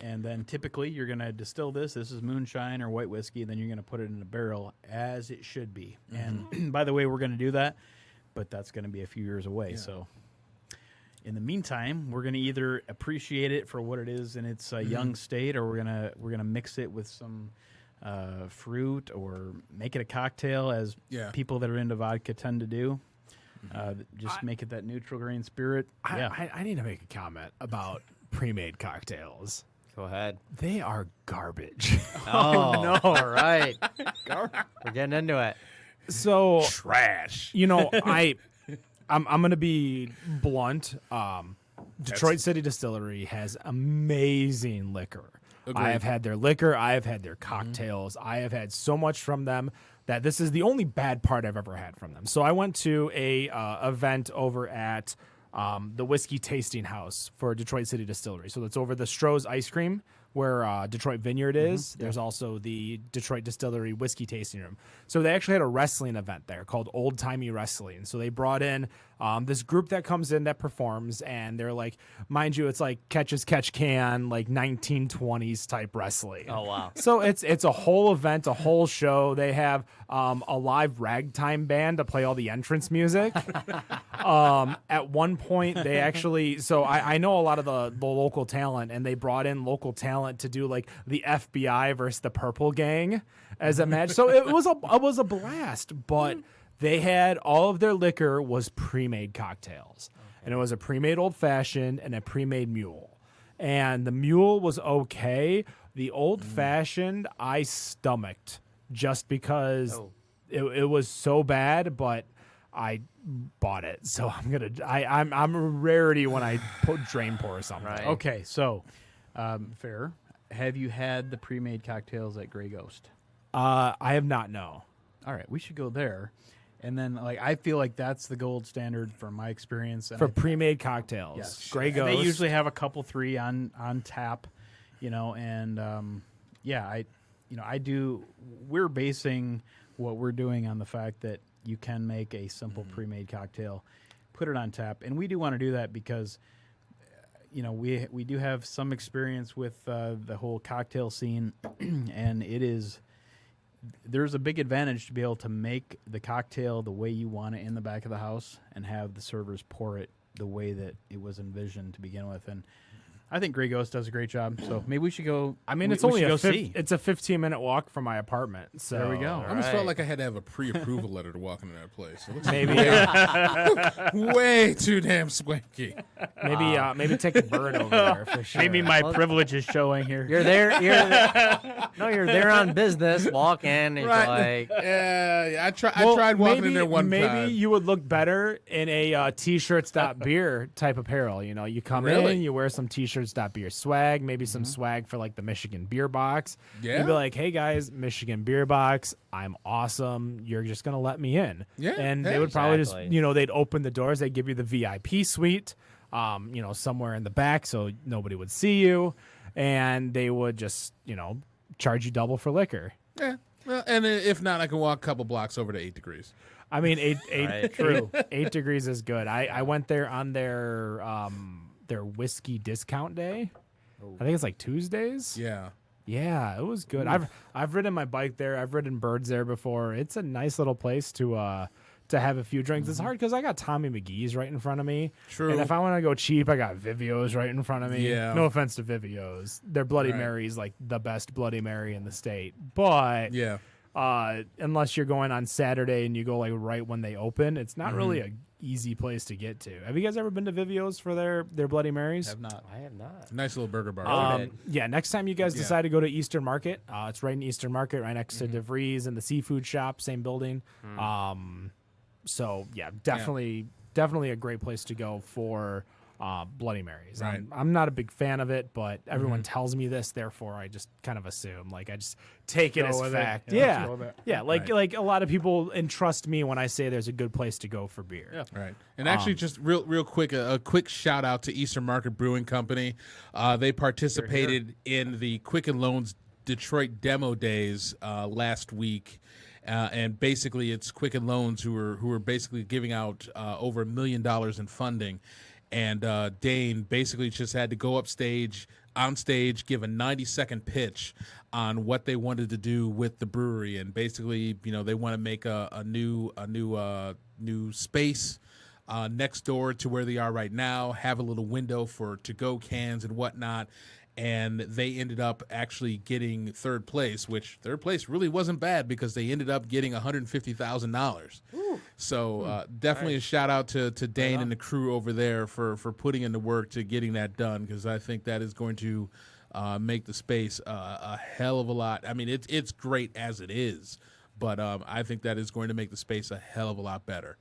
And then typically you're going to distill this. This is moonshine or white whiskey, and then you're going to put it in a barrel as it should be. And by the way, we're going to do that, but that's going to be a few years away. So in the meantime, we're going to either appreciate it for what it is in its young state, or we're going to mix it with some fruit or make it a cocktail, as people that are into vodka tend to do. Just make it that neutral grain spirit. I need to make a comment about pre-made cocktails. Go ahead. They are garbage. Oh, no. All right. We're getting into it. So trash. I'm going to be blunt. Detroit City Distillery has amazing liquor. Agreed. I have had their liquor. I have had their cocktails. I have had so much from them that this is the only bad part I've ever had from them. So I went to a event over at the Whiskey Tasting House for Detroit City Distillery. So it's over the Stroh's Ice Cream where Detroit Vineyard is. There's also the Detroit Distillery Whiskey Tasting Room. So they actually had a wrestling event there called Old Timey Wrestling. So they brought in this group that comes in that performs, and they're like, mind you, it's like catch as catch can, like 1920s type wrestling. Oh, wow. So it's a whole event, a whole show. They have a live ragtime band to play all the entrance music. At one point, they actually, so I know a lot of the local talent, and they brought in local talent to do like the FBI versus the Purple Gang as a match. So it was a blast, but they had all of their liquor was pre-made cocktails. And it was a pre-made old fashioned and a pre-made mule. And the mule was okay. The old fashioned I stomached just because it was so bad, but I bought it. So I'm a rarity when I drain pour something. Right. Okay, so fair. Have you had the pre-made cocktails at Grey Ghost? I have not, no. All right, we should go there. And then, like, I feel like that's the gold standard from my experience. And For pre-made cocktails. yes, Grey And Ghost. they usually have a couple, 3 on tap, and I do. We're basing what we're doing on the fact that you can make a simple pre-made cocktail, put it on tap, and we do want to do that because we do have some experience with the whole cocktail scene, and there's a big advantage to be able to make the cocktail the way you want it in the back of the house and have the servers pour it the way that it was envisioned to begin with. And I think Grey Ghost does a great job. So maybe we should go. I mean, it's we only should go a see. it's a 15-minute walk from my apartment. So There we go. I almost felt like I had to have a pre-approval letter to walk into that place. It looks Maybe way too damn swanky. maybe take a bird over there for sure. Maybe my privilege is showing here. You're there. You're there on business. Walk in and Right. like, Yeah, I tried walking in there one maybe time. you would look better in a t-shirts.beer type apparel. You come Really? in, you wear some t-shirts.beer swag, maybe some swag for like the Michigan Beer Box. Yeah. You'd be like, hey guys, Michigan Beer Box, I'm awesome. You're just gonna let me in. Yeah, And yeah. they would probably Exactly. just, they'd open the doors, they'd give you the VIP suite, somewhere in the back so nobody would see you, and they would just, charge you double for liquor. Yeah. Well, and if not, I can walk a couple blocks over to 8 Degrees. I mean, eight Right. true. 8 Degrees is good. I went there on their whiskey discount day. I think it's like Tuesdays. Yeah. Yeah, it was good. I've ridden my bike there. I've ridden birds there before. It's a nice little place to have a few drinks. It's hard because I got Tommy McGee's right in front of me. True. And if I want to go cheap, I got Vivio's right in front of me. Yeah. No offense to Vivio's. Their Bloody Right. Mary's like the best Bloody Mary in the state. But Yeah. unless you're going on Saturday and you go like right when they open, it's not really a easy place to get to. Have you guys ever been to Vivio's for their Bloody Marys? Have not. I have not. Nice little burger bar. Yeah, next time you guys Yeah. decide to go to Eastern Market, it's right in Eastern Market, right next to DeVries and the seafood shop, same building. So yeah, definitely a great place to go for Bloody Marys. Right. I'm not a big fan of it, but everyone tells me this, therefore I just kind of assume. Like I just take it Go as with it. fact. Yeah, let's go with it. Yeah, like a lot of people entrust me when I say there's a good place to go for beer. Yeah. Right. And actually, just real quick, a quick shout out to Eastern Market Brewing Company. They participated in the Quicken Loans Detroit Demo Days last week. And basically, it's Quicken Loans who are basically giving out over $1 million in funding. And Dane basically just had to go on stage, give a 90-second pitch on what they wanted to do with the brewery. And basically, they want to make a new space next door to where they are right now, have a little window for to-go cans and whatnot. And they ended up actually getting third place, which third place really wasn't bad because they ended up getting $150,000. So definitely a shout out to Dane and the crew over there for putting in the work to getting that done, because I think that is going to make the space a hell of a lot. I mean, it's great as it is, but I think that is going to make the space a hell of a lot better.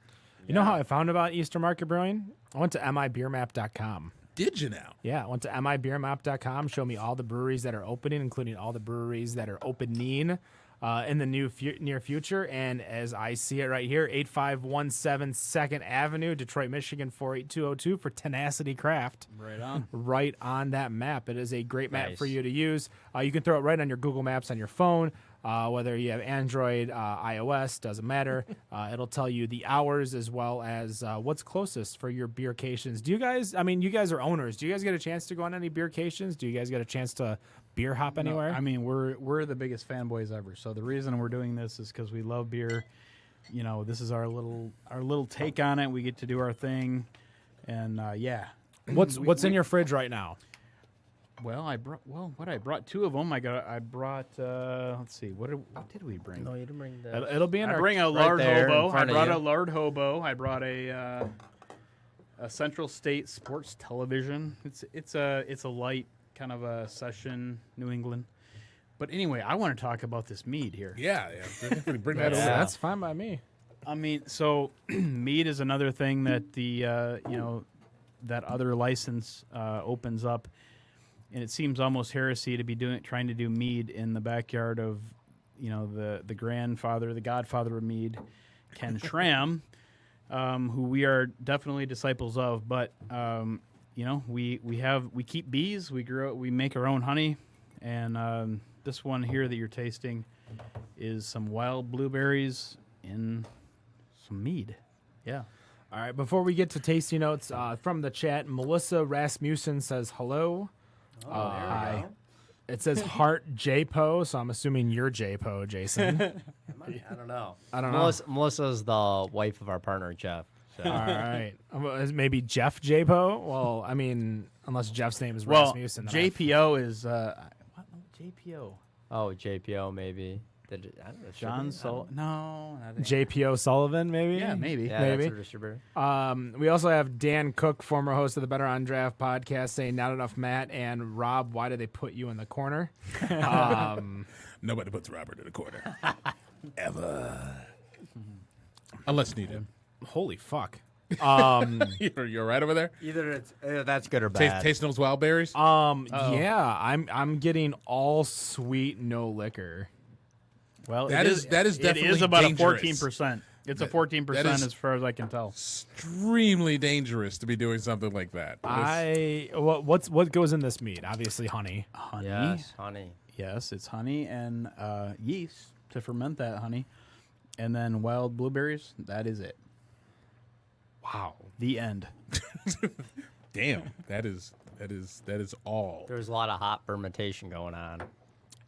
You know how I found about Eastern Market Brewing? I went to mibeermap.com. Did you now? Yeah, I went to mibeermap.com, showed me all the breweries that are opening, including all the breweries that are opening in the near future. And as I see it right here, 8517 2nd Avenue, Detroit, Michigan, 48202 for Tenacity Craft. Right on. Right on that map. It is a great map Nice. for you to use. You can throw it right on your Google Maps on your phone. Whether you have Android, iOS, doesn't matter. It'll tell you the hours as well as what's closest for your beercations. Do you guys, I mean, you guys are owners. Do you guys get a chance to go on any beercations? Do you guys get a chance to beer hop anywhere? No, I mean, we're the biggest fanboys ever. So the reason we're doing this is because we love beer. You know, this is our little take on it. We get to do our thing, and yeah. What's in your fridge right now? Well, I brought two of them. I brought let's see, what did we bring? No, you didn't bring the. It'll be in I our. bring a right lard there in hobo. I front of brought you. a lard hobo. I brought a Central State Sports Television. It's a light kind of a session, New England. But anyway, I want to talk about this mead here. Yeah. Bring that over. Yeah. That's fine by me. I mean, so mead is another thing that the that other license opens up, and it seems almost heresy to be trying to do mead in the backyard of the grandfather, the godfather of mead, Ken Schramm, who we are definitely disciples of. But we keep bees, we make our own honey, and this one here that you're tasting is some wild blueberries in some mead. Yeah. All right, before we get to tasty notes from the chat, Melissa Rasmussen says hello. Hi. It says Heart JPO, so I'm assuming you're JPO, Jason. I don't know. I don't know. Melissa's the wife of our partner, Jeff. So. All right. Maybe Jeff JPO? Well, I mean, unless Jeff's name is Rasmussen. then JPO is what? JPO. Oh, JPO maybe. I don't know, John Sol. No. I think- JPO Sullivan, maybe? Yeah, maybe. Yeah, maybe. that's a distributor. We also have Dan Cook, former host of the Better on Draft podcast, saying not enough Matt and Rob. Why did they put you in the corner? Nobody puts Robert in the corner. Ever. Unless needed. Holy fuck. You're right over there? Either it's that's good or bad. Taste those wild berries? Yeah, I'm getting all sweet, no liquor. Well, That is definitely it is about dangerous. a 14%. It's a 14% is- as far as I can tell. Extremely dangerous to be doing something like that. What goes in this mead? Obviously, honey. Honey. Yes, honey. Yes, it's honey and yeast to ferment that honey, and then wild blueberries. That is it. Wow. The end. Damn, that is all. There's a lot of hot fermentation going on.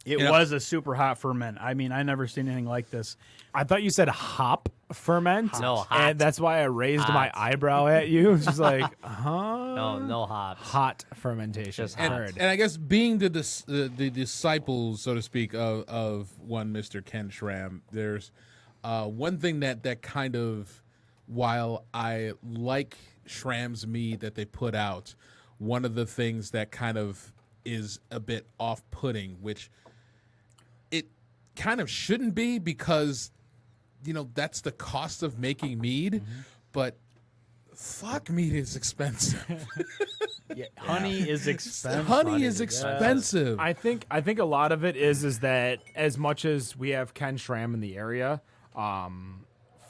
It was a super hot ferment. I mean, I never seen anything like this. I thought you said hop ferment. No, hot. And that's why I raised my Hot. eyebrow at you. It's just like, huh? No hops. Hot fermentation. Just And, Heard. and I guess being the disciples, so to speak, of one Mr. Ken Schramm, there's one thing that kind of, while I like Schramm's mead that they put out, one of the things that kind of is a bit off-putting, which it kind of shouldn't be because, that's the cost of making mead, but fuck, mead is expensive. Honey is expensive. Honey is expensive. I think a lot of it is that as much as we have Ken Schramm in the area,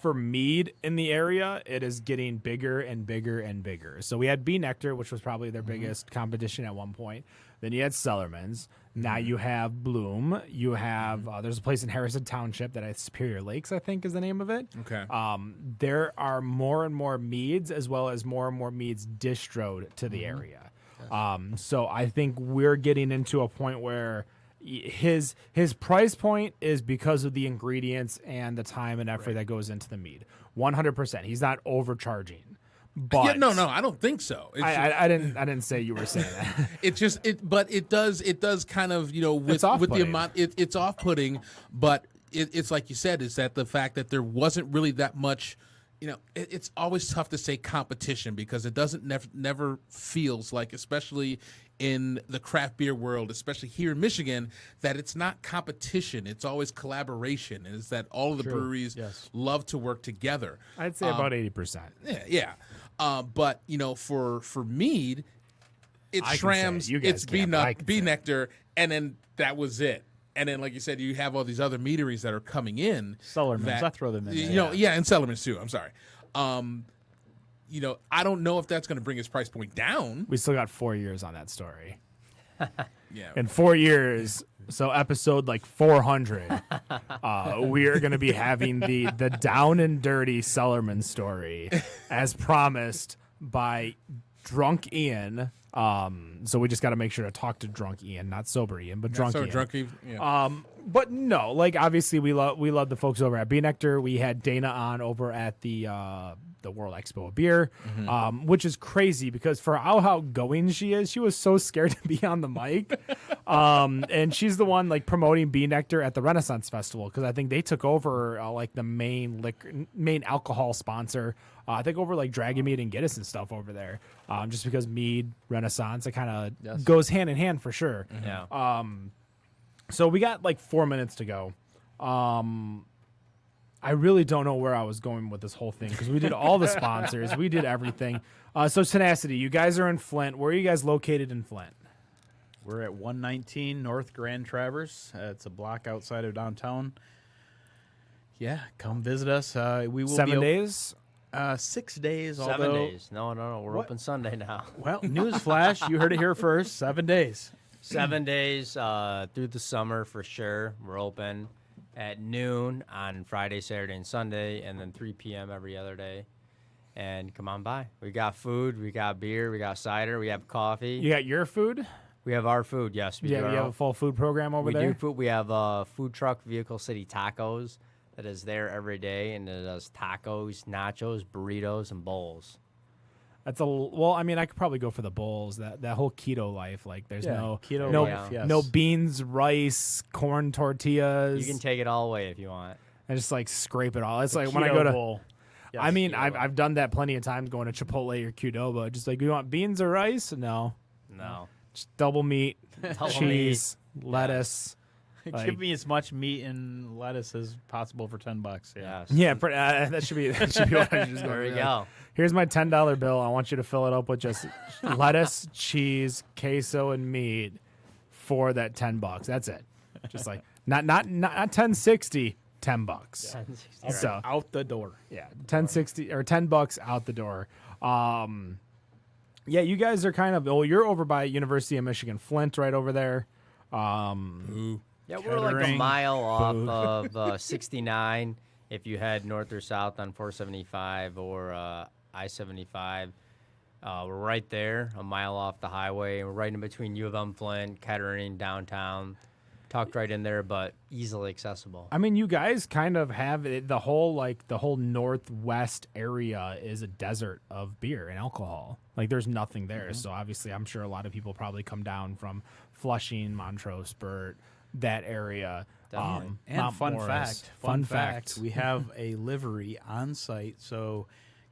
for mead in the area, it is getting bigger and bigger and bigger. So we had Bee Nectar, which was probably their biggest competition at one point. Then you had Cellarman's. Now you have Bloom. You have there's a place in Harrison Township that Superior Lakes, I think, is the name of it. Okay. There are more and more meads, as well as more and more meads distroed to the area. So I think we're getting into a point where his price point is because of the ingredients and the time and effort that goes into the mead. 100%. He's not overcharging. But no, I don't think so. It's I didn't say you were saying that. but it does kind of, with the off-putting. amount, it's off-putting, but it's like you said, is that the fact that there wasn't really that much it's always tough to say competition because it doesn't never feels like, especially in the craft beer world, especially here in Michigan, that it's not competition. It's always collaboration. And it's that all of the breweries love to work together. I'd say about 80%. Yeah. But, for mead, it's I can say it. Schramm's, You guys it's can't, but I can Bee say it. Nectar, and then that was it. And then, like you said, you have all these other meaderies that are coming in. Cellarmans, I throw them in there. And Cellarmans too. I'm sorry. I don't know if that's going to bring his price point down. We still got 4 years on that story. Yeah. In 4 years, so episode like 400, we are going to be having the down and dirty Cellarman story, as promised by Drunk Ian. So we just got to make sure to talk to Drunk Ian, not sober Ian, but Drunk Ian. Drunk Ian. Yeah. But no, like obviously we love the folks over at Bee Nectar. We had Dana on over at the World Expo of Beer, which is crazy because for how outgoing she is, she was so scared to be on the mic. And she's the one like promoting Bee Nectar at the Renaissance Festival because I think they took over like the main alcohol sponsor. I think over like Dragon Mead and Guinness and stuff over there, just because mead, Renaissance, it kind of goes hand in hand for sure. Yeah. So we got like 4 minutes to go. I really don't know where I was going with this whole thing because we did all the sponsors, we did everything. So Tenacity, you guys are in Flint. Where are you guys located in Flint? We're at 119 North Grand Traverse. It's a block outside of downtown. Yeah, come visit us. We will 7 be days. 6 days. 7 days. No. We're What? open Sunday now. Well, newsflash, you heard it here first. 7 days. 7 days through the summer for sure. We're open at noon on Friday, Saturday, and Sunday, and then 3 p.m. every other day. And come on by. We got food, we got beer, we got cider, we have coffee. You got your food? We have our food, yes. We Yeah, do you our have own- a full food program over we there? do food. We have a food truck, Vehicle City Tacos, that is there every day, and it does tacos, nachos, burritos, and bowls. Well, I mean, I could probably go for the bowls. That whole keto life, like there's keto no life, yes. no beans, rice, corn tortillas. You can take it all away if you want. and just like scrape it all. It's like when I Keto go to. bowl. Yes, I mean, keto. I've done that plenty of times going to Chipotle or Qdoba. Just like, you want beans or rice? No, No. just double meat, Double cheese, lettuce. Like- Give me as much meat and lettuce as possible for $10. Yeah. Yes. Yeah, that should be what I should just go. There we for. go. Here's my $10 bill. I want you to fill it up with just lettuce, cheese, queso, and meat for that $10. That's it. Just like not $10.60, $10. Yeah. So Out the door. yeah, $10.60 or $10 out the door. Yeah, you guys are kind of you're over by University of Michigan Flint, right over there. Yeah, we're like a Kettering. mile off of 69 if you head north or south on 475 or I-75. We're right there, a mile off the highway. We're right in between U of M Flint, Kettering, downtown. Tucked right in there, but easily accessible. I mean, you guys kind of have the whole northwest area is a desert of beer and alcohol. Like there's nothing there. So obviously, I'm sure a lot of people probably come down from Flushing, Montrose, Burt, that area. Definitely. And Mount fun Morris. fact, we have a livery on site. So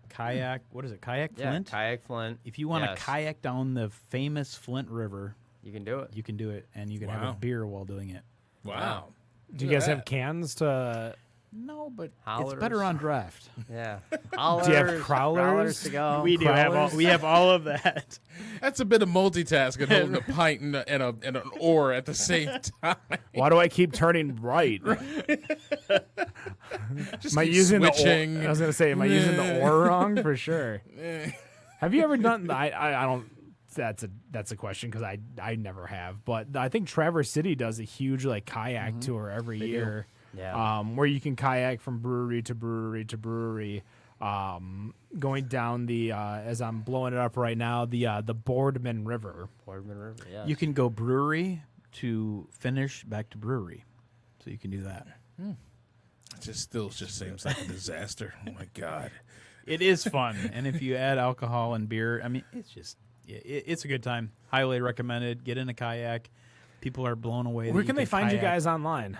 kayak, what is it? Kayak Yeah, Flint? Kayak Flint. If you want to Yes. kayak down the famous Flint River, You can do it. you can do it, and you can have Wow. a beer while doing it. Wow. Do you guys have cans to? No, but it's Howlers. better on draft. Yeah. Do you have crawlers? to go? We do have all, we have all of that. That's a bit of multitasking, holding a pint and an oar at the same time. Why do I keep turning right? Just Am I keep using switching. the? I was gonna say, am I using the oar wrong for sure? Have you ever done? I don't. That's a question because I never have. But I think Traverse City does a huge like kayak tour every year. Yeah. Where you can kayak from brewery to brewery to brewery, going down the as I'm blowing it up right now the Boardman River. Boardman River, yeah. You can go brewery to finish back to brewery, so you can do that. It just seems like a disaster. Oh my god. It is fun, and if you add alcohol and beer, I mean, it's just it's a good time. Highly recommended. Get in a kayak. People are blown away. that Where you can they find you kayak. guys online?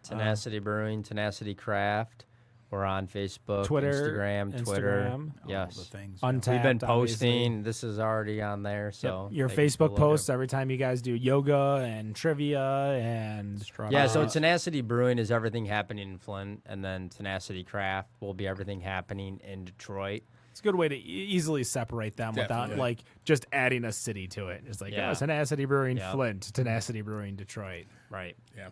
Tenacity Brewing, Tenacity Craft, We're on Facebook, Twitter, Twitter. Instagram. Yes. The things. Untapped, We've been obviously. posting. This is already on there. Yep. So Your they can Facebook look posts up. every time you guys do yoga and trivia and Yeah, so Tenacity Brewing is everything happening in Flint, and then Tenacity Craft will be everything happening in Detroit. it's a good way to easily separate them without Definitely. like just adding a city to it. It's like, Yeah. oh, Tenacity Brewing Yep. Flint, Tenacity Brewing Detroit. Right. Yeah.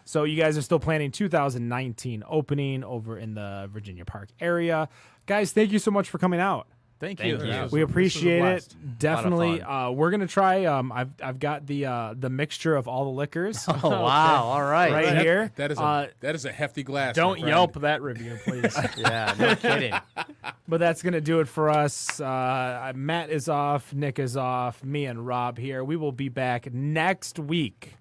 So you guys are still planning 2019 opening over in the Virginia Park area. Guys, thank you so much for coming out. Thank Thank you. you. We appreciate it. Definitely. fun. We're gonna try. I've got the mixture of all the liquors Oh, wow. All right. right here. That is a hefty glass. Don't my friend. Yelp that review, please. Yeah, no kidding. But that's gonna do it for us. Matt is off. Nick is off. Me and Rob here. We will be back next week.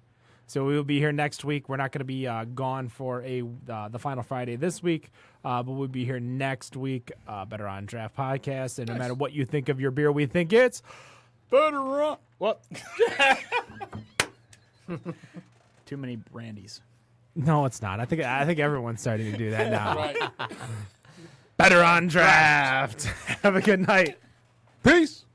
So we will be here next week. We're not going to be gone for the final Friday this week, but we'll be here next week. Better on Draft Podcast, and no matter what you think of your beer, we think it's better on. What? Too many brandies. No, it's not. I think everyone's starting to do that now. Better on Draft. Have a good night. Peace.